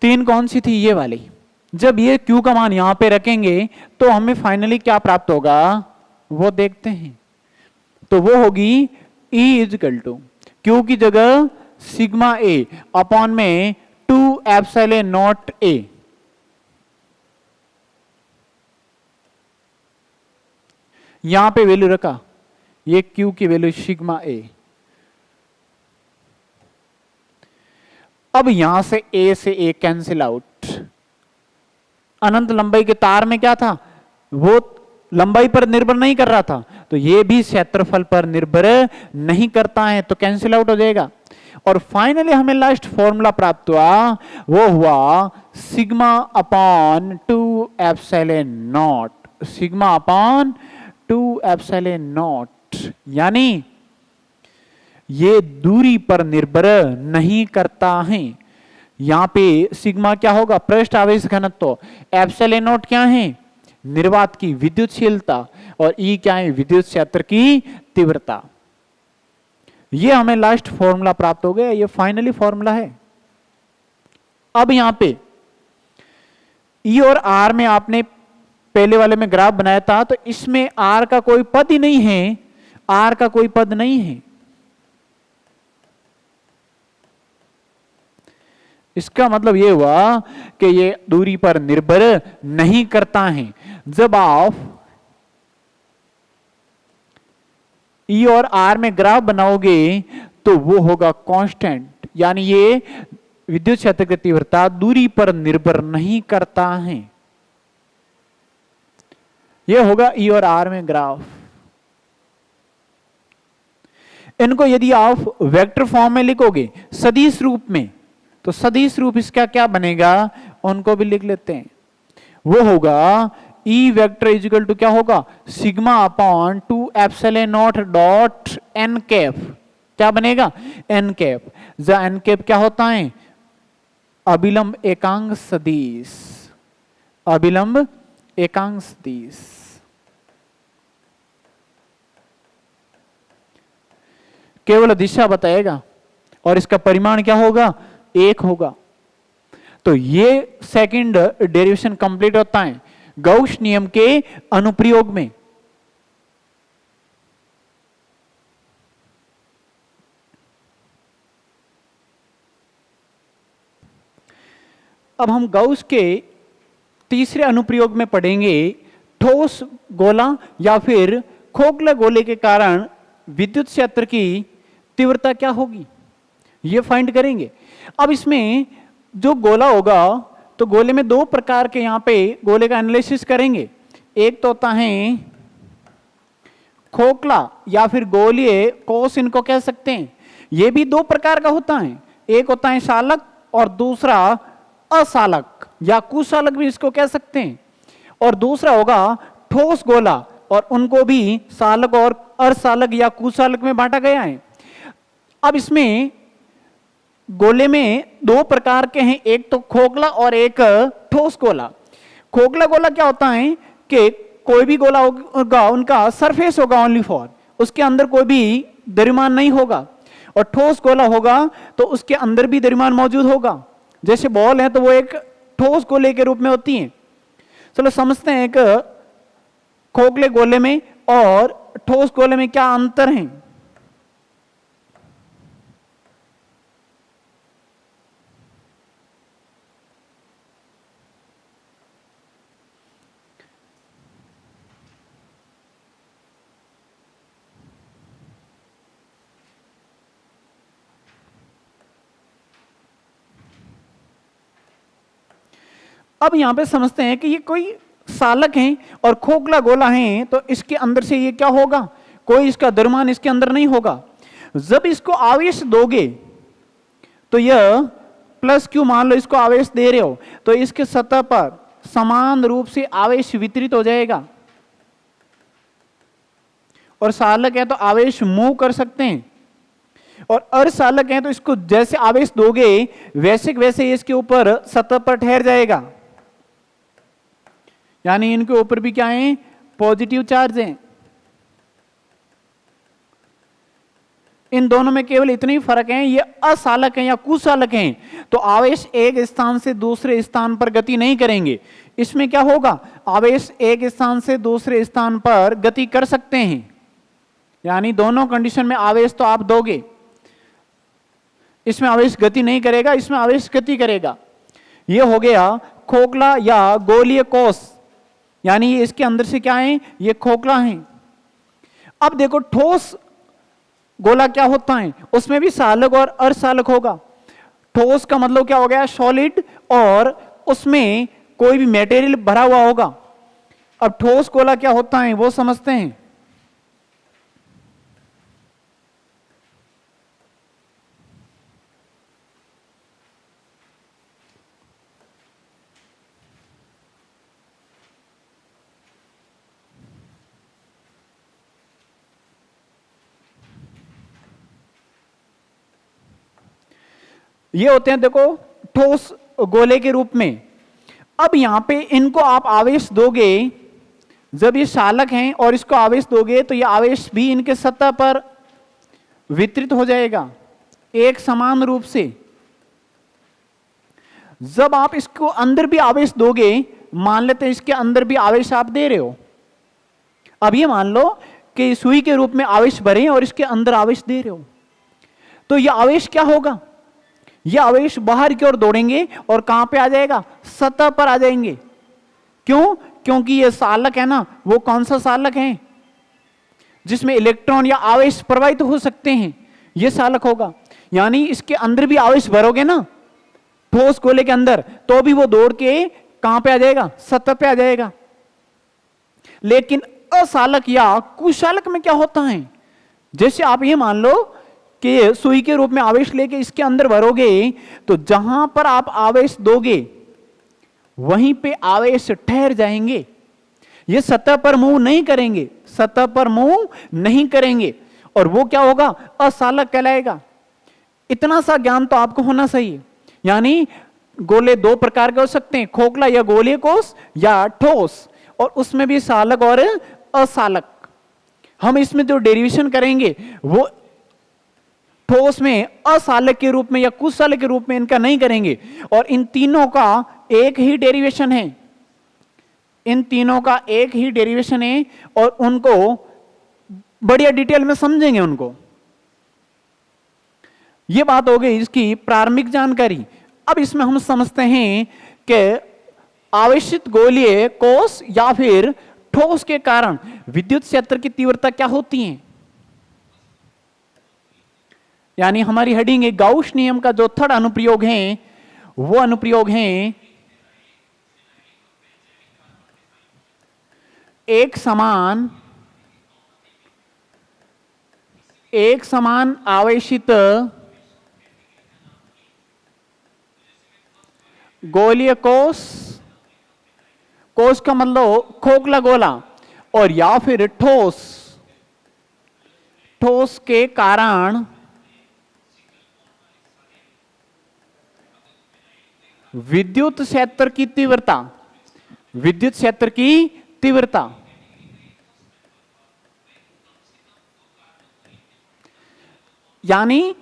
3 कौन सी थी, ये वाली। जब ये Q का मान यहां पे रखेंगे तो हमें फाइनली क्या प्राप्त होगा वो देखते हैं। तो वो होगी E इजिकल टू Q की जगह सिग्मा ए अपॉन में 2 एप्सिलॉन नॉट ए। यहां पे वैल्यू रखा, ये Q की वैल्यू सिग्मा ए। अब यहां से A से A कैंसिल आउट। अनंत लंबाई के तार में क्या था, वो लंबाई पर निर्भर नहीं कर रहा था, तो ये भी क्षेत्रफल पर निर्भर नहीं करता है, तो कैंसिल आउट हो जाएगा। और फाइनली हमें लास्ट फॉर्मूला प्राप्त हुआ, वो हुआ sigma upon 2 epsilon not, sigma upon 2 epsilon not. यानी ये दूरी पर निर्भर नहीं करता है। यहां पे सिग्मा क्या होगा, पृष्ठ आवेश घनत्व, एप्सिलॉन नॉट क्या है, निर्वात की विद्युतशीलता, और ई क्या है, विद्युत क्षेत्र की तीव्रता। ये हमें लास्ट फॉर्मूला प्राप्त हो गया, ये फाइनली फॉर्मूला है। अब यहां पे ई और आर में आपने पहले वाले में ग्राफ बनाया था, तो इसमें आर का कोई पद ही नहीं है, आर का कोई पद नहीं है। इसका मतलब यह हुआ कि ये दूरी पर निर्भर नहीं करता है। जब आप ई और आर में ग्राफ बनाओगे तो वो होगा कांस्टेंट, यानी ये विद्युत क्षेत्र की तीव्रता दूरी पर निर्भर नहीं करता है। यह होगा ई और आर में ग्राफ। इनको यदि आप वेक्टर फॉर्म में लिखोगे सदिश रूप में, तो सदिश रूप इसका क्या बनेगा, उनको भी लिख लेते हैं। वो होगा E वेक्टर इजिकल टू क्या होगा, sigma upon 2 epsilon naught dot N cap. क्या बनेगा, एन कैप। जहां एन कैप क्या होता है, अभिलंब एकांक सदिश, अभिलंब एकांक सदिश। केवल दिशा बताएगा और इसका परिमाण क्या होगा, 1 होगा। तो ये सेकंड डेरिवेशन कंप्लीट होता है गाउस नियम के अनुप्रयोग में। अब हम गाउस के तीसरे अनुप्रयोग में पढ़ेंगे ठोस गोला या फिर खोखला गोले के कारण विद्युत क्षेत्र की तीव्रता क्या होगी, ये फाइंड करेंगे। अब इसमें जो गोला होगा तो गोले में 2 प्रकार के यहां पे गोले का एनालिसिस करेंगे। एक तो होता है खोखला या फिर गोलीय कोस इनको कह सकते हैं। ये भी 2 प्रकार का होता है, एक होता है सालक और दूसरा असालक या कुशालक भी इसको कह सकते हैं। और दूसरा होगा ठोस गोला और उनको भी सालक और अर्धसालक या कुशालक में बांटा गया है। अब इसमें गोले में 2 प्रकार के हैं, एक तो खोखला और एक ठोस गोला। खोखला गोला क्या होता है कि कोई भी गोला होगा उनका सरफेस होगा ओनली फॉर, उसके अंदर कोई भी द्रव्यमान नहीं होगा। और ठोस गोला होगा तो उसके अंदर भी द्रव्यमान मौजूद होगा। जैसे बॉल है तो वो एक ठोस गोले के रूप में होती है। चलो समझते हैं एक खोखले गोले में और ठोस गोले में क्या अंतर है। अब यहां पे समझते हैं कि ये कोई सालक है और खोखला गोला है, तो इसके अंदर से ये क्या होगा, कोई इसका द्रव्यमान इसके अंदर नहीं होगा। जब इसको आवेश दोगे तो यह प्लस क्यू मान लो इसको आवेश दे रहे हो तो इसके सतह पर समान रूप से आवेश वितरित हो जाएगा। और सालक है तो आवेश मूव कर सकते हैं, और अर्धसालक है तो इसको जैसे आवेश दोगे वैसे वैसे इसके ऊपर सतह पर ठहर जाएगा। यानी इनके ऊपर भी क्या है, पॉजिटिव चार्ज है। इन दोनों में केवल इतने ही फर्क है, ये असालक हैं या कुशालक हैं तो आवेश एक स्थान से दूसरे स्थान पर गति नहीं करेंगे। इसमें क्या होगा, आवेश एक स्थान से दूसरे स्थान पर गति कर सकते हैं। यानी दोनों कंडीशन में आवेश तो आप दोगे, इसमें आवेश गति नहीं करेगा, इसमें आवेश गति करेगा। यह हो गया खोखला या गोलीय कोष, यानी इसके अंदर से क्या है, ये खोखला है। अब देखो ठोस गोला क्या होता है, उसमें भी सालक और अर्धसालक होगा। ठोस का मतलब क्या हो गया, सॉलिड, और उसमें कोई भी मटेरियल भरा हुआ होगा। अब ठोस गोला क्या होता है वो समझते हैं। ये होते हैं देखो ठोस गोले के रूप में। अब यहां पे इनको आप आवेश दोगे, जब ये सालक हैं और इसको आवेश दोगे तो ये आवेश भी इनके सतह पर वितरित हो जाएगा एक समान रूप से। जब आप इसको अंदर भी आवेश दोगे, मान लेते हैं इसके अंदर भी आवेश आप दे रहे हो। अब ये मान लो कि सुई के रूप में आवेश भरे और इसके अंदर आवेश दे रहे हो, तो ये आवेश क्या होगा, ये आवेश बाहर की ओर दौड़ेंगे और कहां पे आ जाएगा, सतह पर आ जाएंगे। क्यों, क्योंकि ये सालक है ना, वो कौन सा सालक है जिसमें इलेक्ट्रॉन या आवेश प्रवाहित हो सकते हैं, ये सालक होगा। यानी इसके अंदर भी आवेश भरोगे ना ठोस गोले के अंदर, तो भी वो दौड़ के कहां पे आ जाएगा, सतह पे आ जाएगा। लेकिन असालक या कुशालक में क्या होता है, जैसे आप ये मान लो कि सुई के रूप में आवेश लेके इसके अंदर भरोगे, तो जहां पर आप आवेश दोगे वहीं पे आवेश ठहर जाएंगे, ये सतह पर मूव नहीं करेंगे, सतह पर मूव नहीं करेंगे, और वो क्या होगा, असालक कहलाएगा। इतना सा ज्ञान तो आपको होना चाहिए। यानी गोले दो प्रकार के हो सकते हैं, खोखला या गोलीय कोष या ठोस, और उसमें भी सालक और असालक। हम इसमें जो डेरिवेशन करेंगे वो ठोस में असालक के रूप में या कुसालक के रूप में इनका नहीं करेंगे, और इन तीनों का एक ही डेरिवेशन है, इन तीनों का एक ही डेरिवेशन है, और उनको बढ़िया डिटेल में समझेंगे उनको। यह बात हो गई इसकी प्रारंभिक जानकारी। अब इसमें हम समझते हैं कि आवेशित गोलीय कोष या फिर ठोस के कारण विद्युत क्षेत्र की तीव्रता क्या होती है। यानी हमारी हेडिंग है गाउस नियम का जो थर्ड अनुप्रयोग है, वो अनुप्रयोग है एक समान आवेशित गोलीय कोष, कोष का मतलब खोखला गोला, और या फिर ठोस, ठोस के कारण विद्युत क्षेत्र की तीव्रता, विद्युत क्षेत्र की तीव्रता। यानी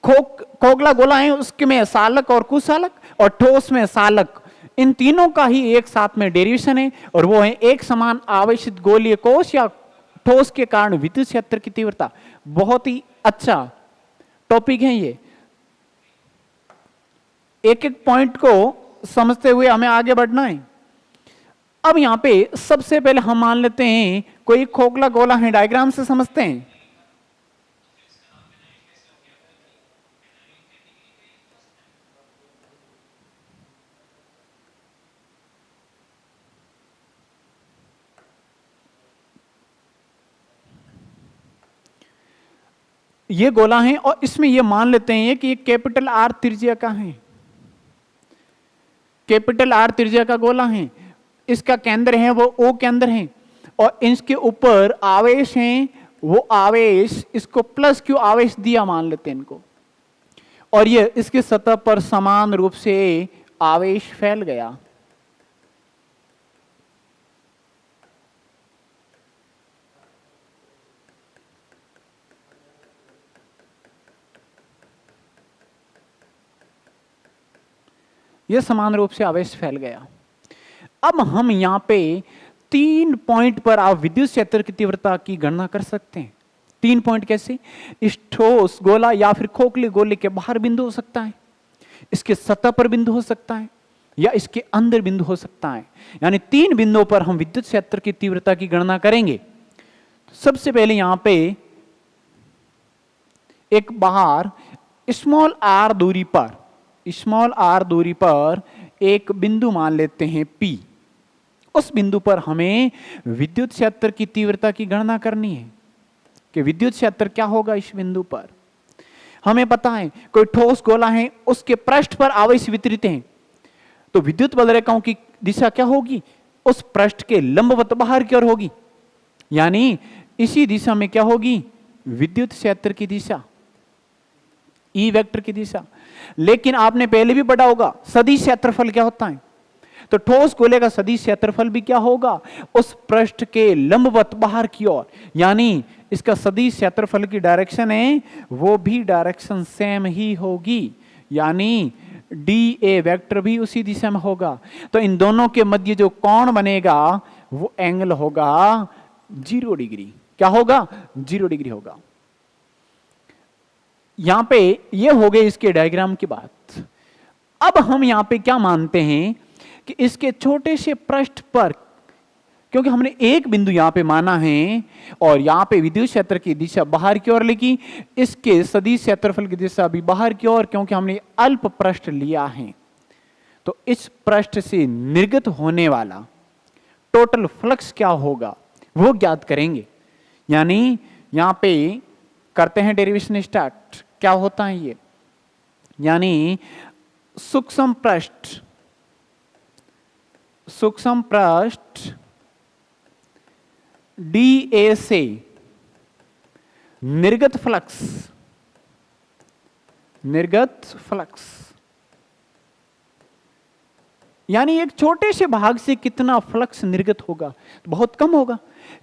खोखला गोला है उसके में सालक और कुसालक, और ठोस में सालक, इन तीनों का ही एक साथ में डेरिवेशन है, और वो है एक समान आवेशित गोलीय कोष या ठोस के कारण विद्युत क्षेत्र की तीव्रता। बहुत ही अच्छा टॉपिक है ये। एक एक पॉइंट को समझते हुए हमें आगे बढ़ना है। अब यहां पे सबसे पहले हम मान लेते हैं कोई खोखला गोला है, डायग्राम से समझते हैं। ये गोला है, और इसमें ये मान लेते हैं कि ये कैपिटल आर त्रिज्या का है, कैपिटल आर त्रिज्या का गोला है। इसका केंद्र है वो ओ केंद्र है, और इसके ऊपर आवेश हैं, वो आवेश इसको प्लस क्यू आवेश दिया मान लेते हैं इनको, और ये इसकी सतह पर समान रूप से आवेश फैल गया। यह समान रूप से आवेश फैल गया। अब हम यहां पे 3 पॉइंट पर आप विद्युत क्षेत्र की तीव्रता की गणना कर सकते हैं। 3 पॉइंट कैसे? इस ठोस गोला या फिर खोखले गोले के बाहर बिंदु हो सकता है, इसके सतह पर बिंदु हो सकता है, या इसके अंदर बिंदु हो सकता है। यानी 3 बिंदुओं पर हम विद्युत क्षेत्र की तीव्रता की गणना करेंगे। सबसे पहले यहां पे एक बाहर स्मॉल आर दूरी पर, स्मॉल आर दूरी पर एक बिंदु मान लेते हैं P। उस बिंदु पर हमें विद्युत क्षेत्र की तीव्रता की गणना करनी है कि विद्युत क्षेत्र क्या होगा इस बिंदु पर। हमें पता है कोई ठोस गोला है, उसके पृष्ठ पर आवेश वितरित हैं, तो विद्युत बल रेखाओं की दिशा क्या होगी? उस पृष्ठ के लंबवत बाहर की ओर होगी। यानी इसी दिशा में क्या होगी? विद्युत क्षेत्र की दिशा, ई वेक्टर की दिशा। लेकिन आपने पहले भी पढ़ा होगा सदिश क्षेत्रफल क्या होता है, तो ठोस गोले का सदिश क्षेत्रफल भी क्या होगा? उस पृष्ठ के लंबवत बाहर की ओर। यानी इसका सदिश क्षेत्रफल की डायरेक्शन है वो भी डायरेक्शन सेम ही होगी, यानी डी ए वेक्टर भी उसी दिशा में होगा। तो इन दोनों के मध्य जो कोण बनेगा वो एंगल होगा 0 डिग्री। क्या होगा? 0 डिग्री होगा। यहां पे ये हो गई इसके डायग्राम की बात। अब हम यहां पे क्या मानते हैं कि इसके छोटे से पृष्ठ पर, क्योंकि हमने एक बिंदु यहां पे माना है और यहां पे विद्युत क्षेत्र की दिशा बाहर की ओर लिखी, इसके सदिश क्षेत्रफल की दिशा भी बाहर की ओर, क्योंकि हमने अल्प पृष्ठ लिया है। तो इस पृष्ठ से निर्गत होने वाला टोटल फ्लक्स क्या होगा वो ज्ञात करेंगे। यानी यहां पे करते हैं डेरिवेशन स्टार्ट। क्या होता है ये? यानी सूक्ष्म पृष्ठ डी ए से निर्गत फ्लक्स यानी एक छोटे से भाग से कितना फ्लक्स निर्गत होगा, तो बहुत कम होगा।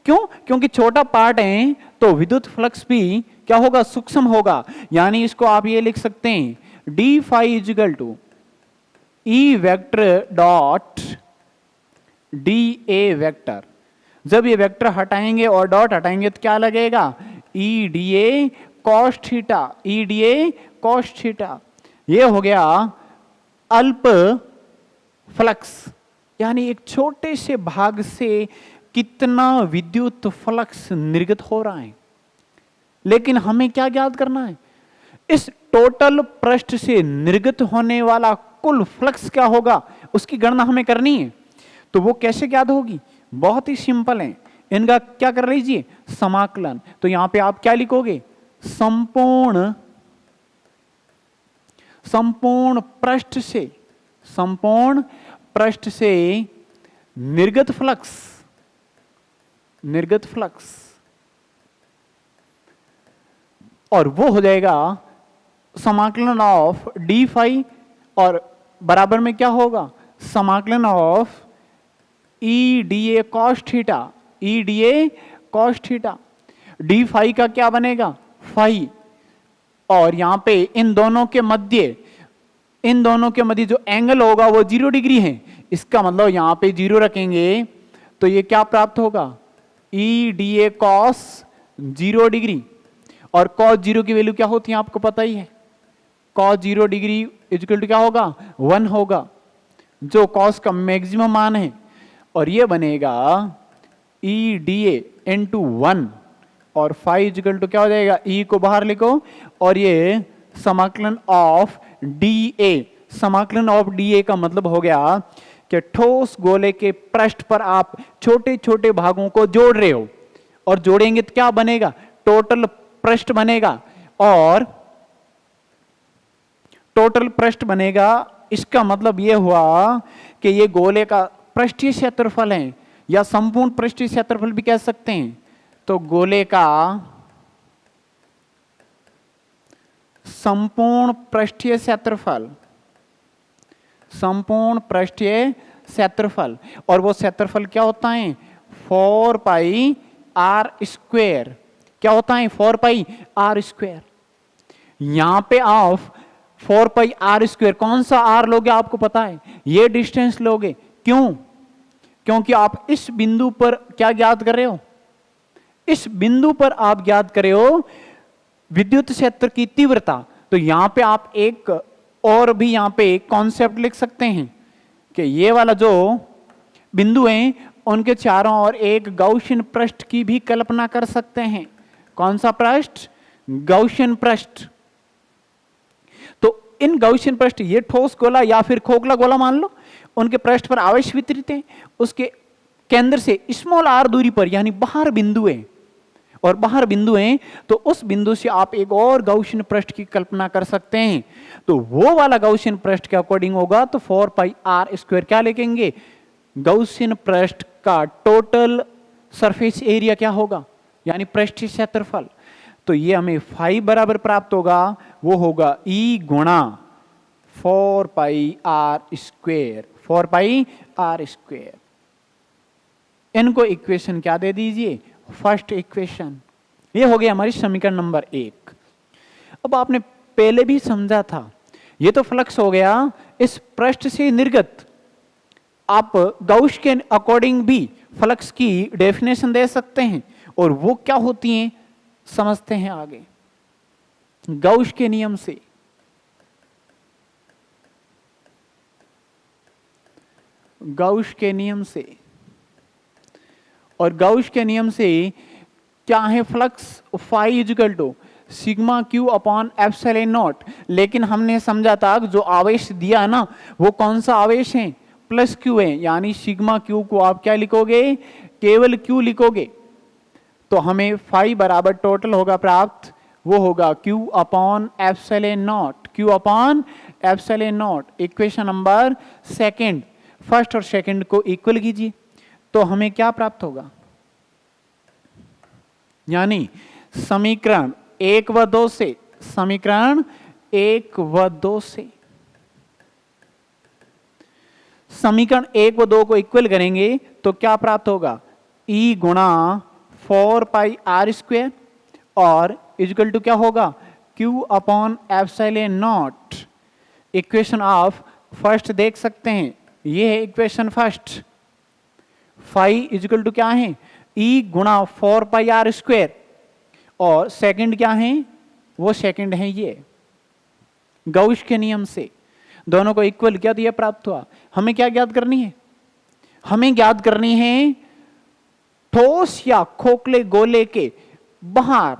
क्यों? क्योंकि छोटा पार्ट है तो विद्युत फ्लक्स भी क्या होगा, सूक्ष्म होगा। यानी इसको आप ये लिख सकते हैं D phi equal to E vector dot D A vector. जब ये वेक्टर हटाएंगे और डॉट हटाएंगे तो क्या लगेगा, ई D A cos theta, E D A cos theta. ये हो गया अल्प फ्लक्स, यानी एक छोटे से भाग से कितना विद्युत फ्लक्स निर्गत हो रहा है। लेकिन हमें क्या ज्ञात करना है, इस टोटल पृष्ठ से निर्गत होने वाला कुल फ्लक्स क्या होगा, उसकी गणना हमें करनी है। तो वो कैसे ज्ञात होगी, बहुत ही सिंपल है। इनका क्या कर लीजिए, समाकलन। तो यहां पे आप क्या लिखोगे, संपूर्ण पृष्ठ से निर्गत फ्लक्स, और वो हो जाएगा समाकलन ऑफ डी फाई, और बराबर में क्या होगा, समाकलन of E D A cos theta, E D A cos theta. D phi का क्या बनेगा, फाई, और यहां पे इन दोनों के मध्य जो एंगल होगा वो 0 डिग्री है। इसका मतलब यहां पे 0 रखेंगे तो ये क्या प्राप्त होगा, ई डी ए कॉस 0 डिग्री। और कॉस 0 की वैल्यू क्या होती है आपको पता ही है, कॉस 0 डिग्री इक्वल टू क्या होगा, 1 होगा, जो कॉस का मैक्सिमम मान है। और ये बनेगा ई डी ए इंटू 1, और फाई इक्वल टू क्या हो जाएगा, ई को बाहर लिखो, और ये समाकलन ऑफ डी ए। समाकलन ऑफ डी ए का मतलब हो गया कि ठोस गोले के पृष्ठ पर आप छोटे छोटे भागों को जोड़ रहे हो, और जोड़ेंगे तो क्या बनेगा, टोटल पृष्ठ बनेगा, और टोटल पृष्ठ बनेगा। इसका मतलब यह हुआ कि ये गोले का पृष्ठीय क्षेत्रफल है, या संपूर्ण पृष्ठीय क्षेत्रफल भी कह सकते हैं। तो गोले का संपूर्ण पृष्ठीय क्षेत्रफल, और वो क्षेत्रफल क्या होता है, 4 पाई आर स्क्वायर। क्या होता है, 4 पाई आर स्क्वायर। यहां पे आप 4 पाई आर स्क्वायर, कौन सा आर लोगे आपको पता है, ये डिस्टेंस लोगे। क्यों? क्योंकि आप इस बिंदु पर क्या ज्ञात कर रहे हो, इस बिंदु पर आप ज्ञात कर रहे हो विद्युत क्षेत्र की तीव्रता। तो यहां पे आप एक और भी यहां पे कॉन्सेप्ट लिख सकते हैं कि ये वाला जो बिंदु हैं उनके चारों ओर एक गाउसियन पृष्ठ की भी कल्पना कर सकते हैं। कौन सा पृष्ठ, गाउसियन पृष्ठ। तो इन गाउसियन पृष्ठ, ये ठोस गोला या फिर खोखला गोला मान लो, उनके पृष्ठ पर आवेश वितरित है, उसके केंद्र से स्मॉल आर दूरी पर, यानी बाहर बिंदु है, और बाहर बिंदु हैं तो उस बिंदु से आप एक और गाउसियन पृष्ठ की कल्पना कर सकते हैं। तो वो वाला गाउसियन पृष्ठ के अकॉर्डिंग होगा तो 4 पाई आर स्क्वायर क्या लिखेंगे, गाउसियन पृष्ठ का टोटल सरफेस एरिया क्या होगा, यानी पृष्ठीय क्षेत्रफल। तो ये हमें फाई बराबर प्राप्त होगा, वो होगा ई गुणा 4 pi R square, 4 pi R square. इनको इक्वेशन क्या दे दीजिए, फर्स्ट इक्वेशन। ये हो गया हमारी समीकरण नंबर 1। अब आपने पहले भी समझा था, ये तो फ्लक्स हो गया इस पृष्ठ से निर्गत। आप गाउस के अकॉर्डिंग भी फ्लक्स की डेफिनेशन दे सकते हैं, और वो क्या होती हैं समझते हैं आगे। गाउस के नियम से और गाउस के नियम से क्या है, flux phi equal to sigma Q upon epsilon naught. लेकिन हमने समझा था जो आवेश दिया ना वो कौन सा आवेश है, प्लस क्यू है, यानी सिग्मा क्यू को आप क्या लिखोगे, केवल क्यू लिखोगे। तो हमें फाई बराबर टोटल होगा प्राप्त, वो होगा Q upon epsilon not, Q upon epsilon naught. Equation number second, first और सेकंड को इक्वल कीजिए तो हमें क्या प्राप्त होगा, यानी समीकरण 1 व 2 से, समीकरण 1 व 2 को इक्वल करेंगे तो क्या प्राप्त होगा, E गुणा 4πr² और इक्वल टू क्या होगा, Q upon epsilon naught. Equation of first देख सकते हैं, ये है equation first. Phi equal to क्या है, E गुणा 4πr² और सेकंड क्या है, वो सेकंड है ये। गाउस के नियम से दोनों को इक्वल किया तो ये प्राप्त हुआ। हमें क्या ज्ञात करनी है, हमें ज्ञात करनी है ठोस या खोखले गोले के बाहर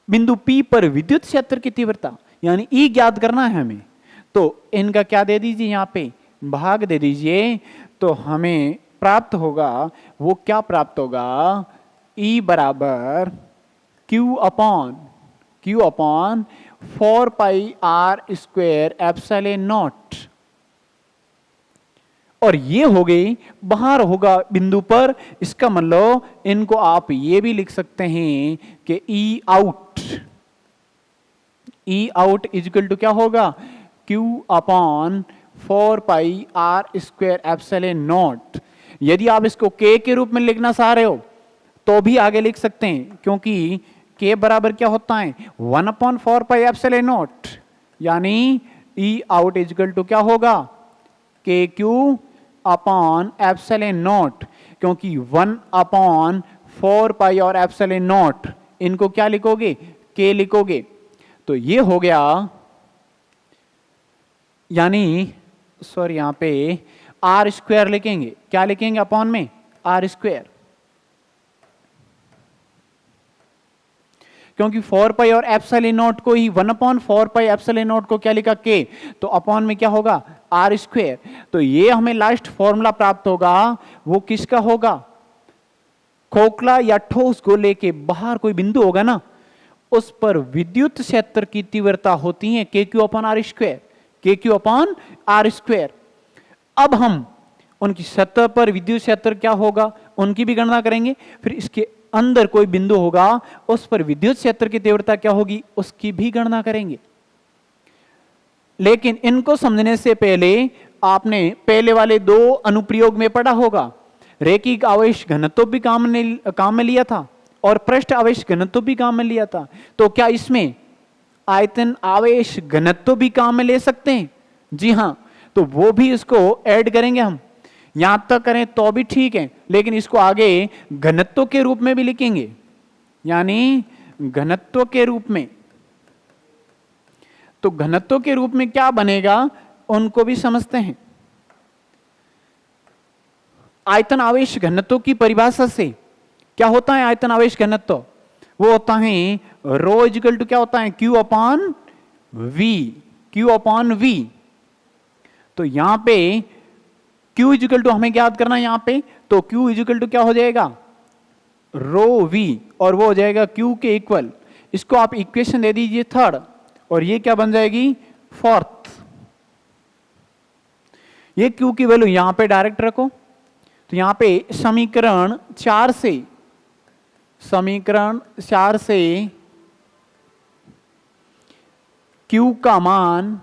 बिंदु P पर विद्युत क्षेत्र की तीव्रता, यानी E ज्ञात करना है हमें। तो इनका क्या दे दीजिए, यहां पे भाग दे दीजिए, तो हमें प्राप्त होगा, वो क्या प्राप्त होगा, E बराबर Q upon 4πr² epsilon naught. और ये हो गई बाहर होगा बिंदु पर, इसका मतलब इनको आप ये भी लिख सकते हैं कि E आउट इक्वल टू क्या होगा, Q upon 4πr² epsilon not. यदि आप इसको K के रूप में लिखना चाह रहे हो तो भी आगे लिख सकते हैं, क्योंकि K बराबर क्या होता है, 1/4π एप्सिलॉन नॉट, यानी E आउट इक्वल टू क्या होगा, KQ अपॉन एप्सिलॉन नॉट, क्योंकि 1/4π और एप्सिलॉन नॉट इनको क्या लिखोगे, K लिखोगे। तो ये हो गया, यानी सॉरी यहां पे R² लिखेंगे, क्या लिखेंगे अपॉन में, R², क्योंकि 4π और एप्सिलॉन नॉट को ही 1/4π एप्सिलॉन नॉट को क्या लिखा, K, तो अपॉन में क्या होगा, R²। तो ये हमें लास्ट फॉर्मूला प्राप्त होगा, वो किसका होगा, खोखला या ठोस गोले के बाहर कोई बिंदु होगा ना, उस पर विद्युत क्षेत्र की तीव्रता होती है KQ अपॉन R²। अब हम उनकी सतह पर विद्युत क्षेत्र क्या होगा उनकी भी गणना करेंगे, फिर इसके अंदर कोई बिंदु होगा उस पर विद्युत क्षेत्र की तीव्रता क्या होगी उसकी भी गणना करेंगे। लेकिन इनको समझने से पहले आपने पहले वाले 2 अनुप्रयोग में पढ़ा होगा, रैखिक आवेश घनत्व भी काम में लिया था और पृष्ठ आवेश घनत्व भी काम में लिया था। तो क्या इसमें आयतन आवेश घनत्व भी काम में ले सकते हैं? जी हां, तो वो भी इसको ऐड करेंगे हम। यहां तक करें तो भी ठीक है, लेकिन इसको आगे घनत्व के रूप में भी लिखेंगे, यानी घनत्व के रूप में। तो घनत्व के रूप में क्या बनेगा उनको भी समझते हैं। आयतन आवेश घनत्व की परिभाषा से क्या होता है आयतन आवेश घनत्व, वो होता है रो इक्वल टू क्या होता है, Q अपॉन V। तो यहां पे Q इक्वल टू हमें ज्ञात करना है यहां पे, तो Q इक्वल टू क्या हो जाएगा, रो V, और वो हो जाएगा Q के इक्वल। इसको आप इक्वेशन दे दीजिए थर्ड, और ये क्या बन जाएगी, फोर्थ। ये Q की वैल्यू यहां पे डायरेक्ट रखो, तो यहां पे समीकरण 4 से Q का मान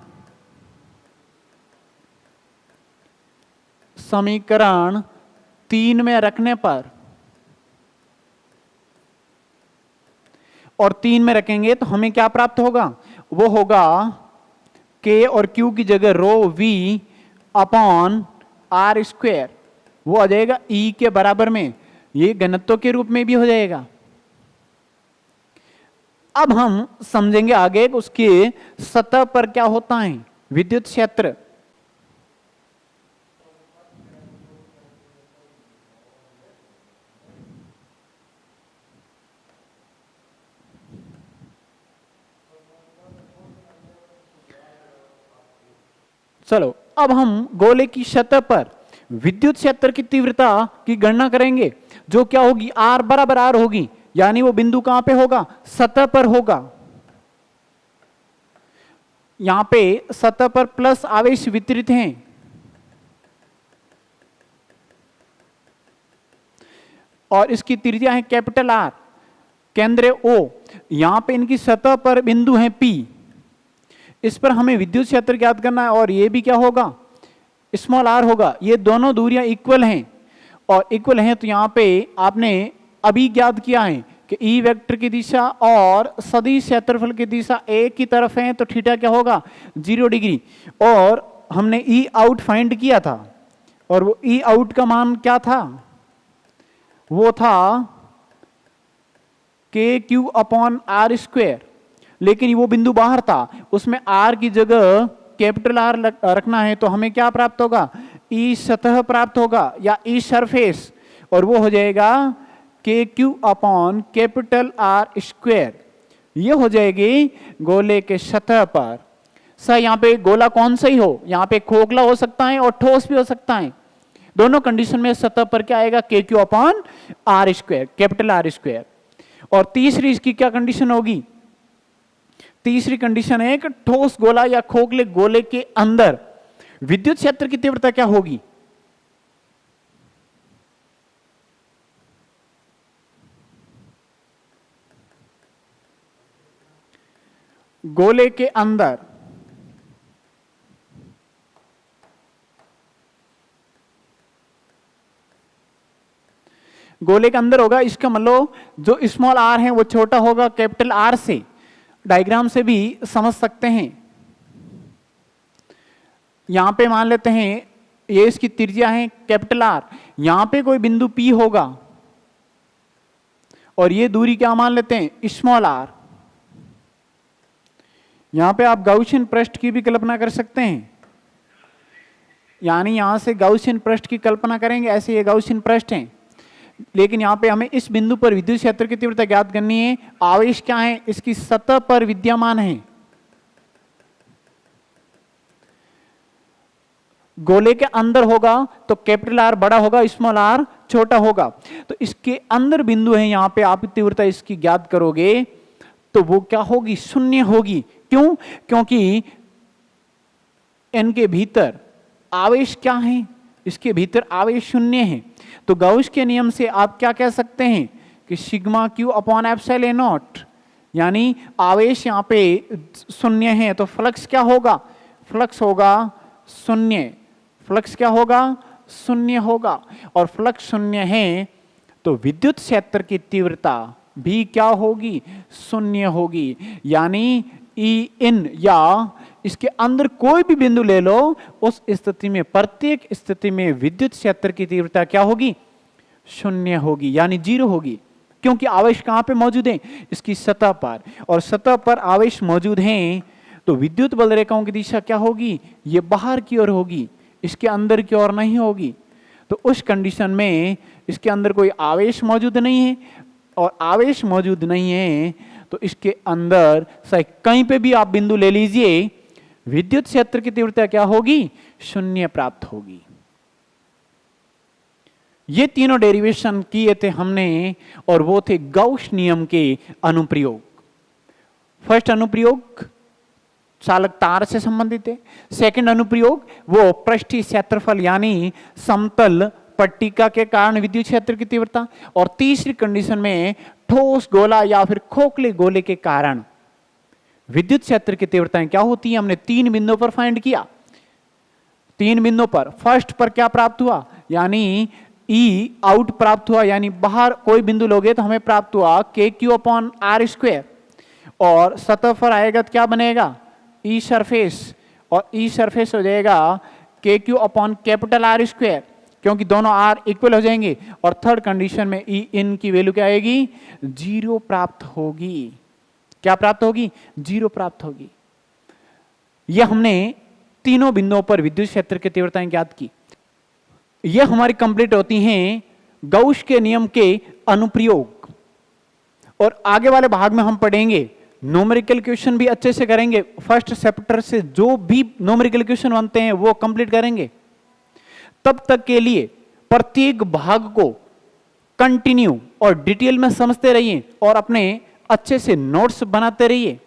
समीकरण 3 में रखने पर, और 3 में रखेंगे तो हमें क्या प्राप्त होगा, वो होगा K और Q की जगह रो V अपॉन R², वो आ जाएगा E के बराबर में, ये घनत्व के रूप में भी हो जाएगा। अब हम समझेंगे आगे उसके सतह पर क्या होता है विद्युत क्षेत्र। चलो अब हम गोले की सतह पर विद्युत क्षेत्र की तीव्रता की गणना करेंगे, जो क्या होगी, R बराबर R होगी, यानी वो बिंदु कहां पे होगा, सतह पर होगा। यहां पे सतह पर प्लस आवेश वितरित हैं, और इसकी त्रिज्या है कैपिटल R, केंद्र O। यहां पे इनकी सतह पर बिंदु है P, इस पर हमें विद्युत क्षेत्र ज्ञात करना है, और ये भी क्या होगा, स्मॉल आर होगा। ये दोनों दूरियां इक्वल हैं, और इक्वल हैं तो यहां पे आपने अभी ज्ञात किया है कि ई वेक्टर की दिशा और सदिश क्षेत्रफल की दिशा एक ही तरफ है, तो थीटा क्या होगा 0 डिग्री। और हमने ई आउट फाइंड किया था, और वो ई आउट का मान क्या था, वो था के क्यू अपॉन आर स्क्वायर। लेकिन वो बिंदु बाहर था, उसमें आर की जगह कैपिटल आर रखना है, तो हमें क्या प्राप्त होगा, ई सतह प्राप्त होगा या ई सरफेस, और वो हो जाएगा के Q upon capital R square. ये हो जाएगी गोले के सतह पर। सर यहाँ पे गोला कौन सा ही हो, यहाँ पे खोखला हो सकता है और ठोस भी हो सकता है। दोनों कंडीशन में सतह पर क्या आएगा, K Q upon R square, capital R square. और तीसरी इसकी क्या कंडीशन होगी, तीसरी कंडीशन है कि ठोस गोला या खोखले गोले के अंदर विद्युत क्षेत्र की तीव्रता क्या होगी। गोले के अंदर गोले के अंदर होगा, इसका मतलब जो स्मॉल आर है वो छोटा होगा कैपिटल आर से। डायग्राम से भी समझ सकते हैं। यहां पे मान लेते हैं ये इसकी त्रिज्या है कैपिटल आर, यहां पे कोई बिंदु पी होगा और ये दूरी क्या मान लेते हैं स्मॉल आर। यहां पे आप गाउसियन पृष्ठ की भी कल्पना कर सकते हैं, यानी यहां से गाउसियन पृष्ठ की कल्पना करेंगे, ऐसे ये गाउसियन पृष्ठ हैं। लेकिन यहां पे हमें इस बिंदु पर विद्युत क्षेत्र की तीव्रता ज्ञात करनी है। आवेश क्या है, इसकी सतह पर विद्यमान है। गोले के अंदर होगा तो कैपिटल आर बड़ा होगा, स्मॉल आर छोटा होगा। तो इसके अंदर बिंदु है, यहां पे आप तीव्रता इसकी ज्ञात करोगे तो वो क्या होगी, शून्य होगी। क्यों, क्योंकि इनके भीतर आवेश क्या है, इसके भीतर आवेश शून्य है। तो गाउस के नियम से आप क्या कह सकते हैं कि sigma Q upon epsilon not, यानी आवेश यहां पे शून्य है तो फ्लक्स क्या होगा, फ्लक्स होगा शून्य। फ्लक्स क्या होगा, शून्य होगा। और फ्लक्स शून्य है तो विद्युत क्षेत्र की तीव्रता भी क्या होगी, शून्य होगी। यानी ई इन या इसके अंदर कोई भी बिंदु ले लो, उस स्थिति में प्रत्येक स्थिति में विद्युत क्षेत्र की तीव्रता क्या होगी, शून्य होगी, यानी 0 होगी। क्योंकि आवेश कहां पे मौजूद है, इसकी सतह पर, और सतह पर आवेश मौजूद हैं तो विद्युत बल रेखाओं की दिशा क्या होगी, ये बाहर की ओर होगी, इसके अंदर की ओर नहीं होगी। तो उस कंडीशन में इसके अंदर कोई आवेश मौजूद नहीं है, और आवेश मौजूद नहीं है तो इसके अंदर कहीं पे भी आप बिंदु ले लीजिए, विद्युत क्षेत्र की तीव्रता क्या होगी, शून्य प्राप्त होगी। ये तीनों डेरिवेशन किए थे हमने, और वो थे गाउस नियम के अनुप्रयोग। फर्स्ट अनुप्रयोग चालक तार से संबंधित है। सेकंड अनुप्रयोग वो पृष्ठीय क्षेत्रफल यानी समतल पट्टिका के कारण विद्युत क्षेत्र की तीव्रता। और तीसरी कंडीशन में ठोस गोला या फिर खोखले गोले के कारण विद्युत क्षेत्र की तीव्रताएं क्या होती है, हमने 3 बिंदुओं पर फाइंड किया। 3 बिंदुओं पर फर्स्ट पर क्या प्राप्त हुआ, यानी ई आउट प्राप्त हुआ, यानी बाहर कोई बिंदु लोगे तो हमें प्राप्त हुआ के क्यू अपॉन आर स्क्वायर। और सतह पर आएगा तो क्या बनेगा, ई सरफेस, और ई सरफेस हो जाएगा के Q upon capital R square, क्योंकि दोनों आर इक्वल हो जाएंगे। और थर्ड कंडीशन में ई इन की वैल्यू क्या आएगी, 0 प्राप्त होगी। क्या प्राप्त होगी, 0 प्राप्त होगी। यह हमने तीनों बिंदुओं पर विद्युत क्षेत्र की तीव्रताएं ज्ञात की। यह हमारी कंप्लीट होती हैं गाउस के नियम के अनुप्रयोग। और आगे वाले भाग में हम पढ़ेंगे न्यूमेरिकल क्वेश्चन भी अच्छे से करेंगे। फर्स्ट चैप्टर से जो भी न्यूमेरिकल क्वेश्चन बनते हैं वो कंप्लीट करेंगे। तब तक के लिए प्रत्येक भाग को कंटिन्यू और डिटेल में समझते रहिए और अपने अच्छे से नोट्स बनाते रहिए।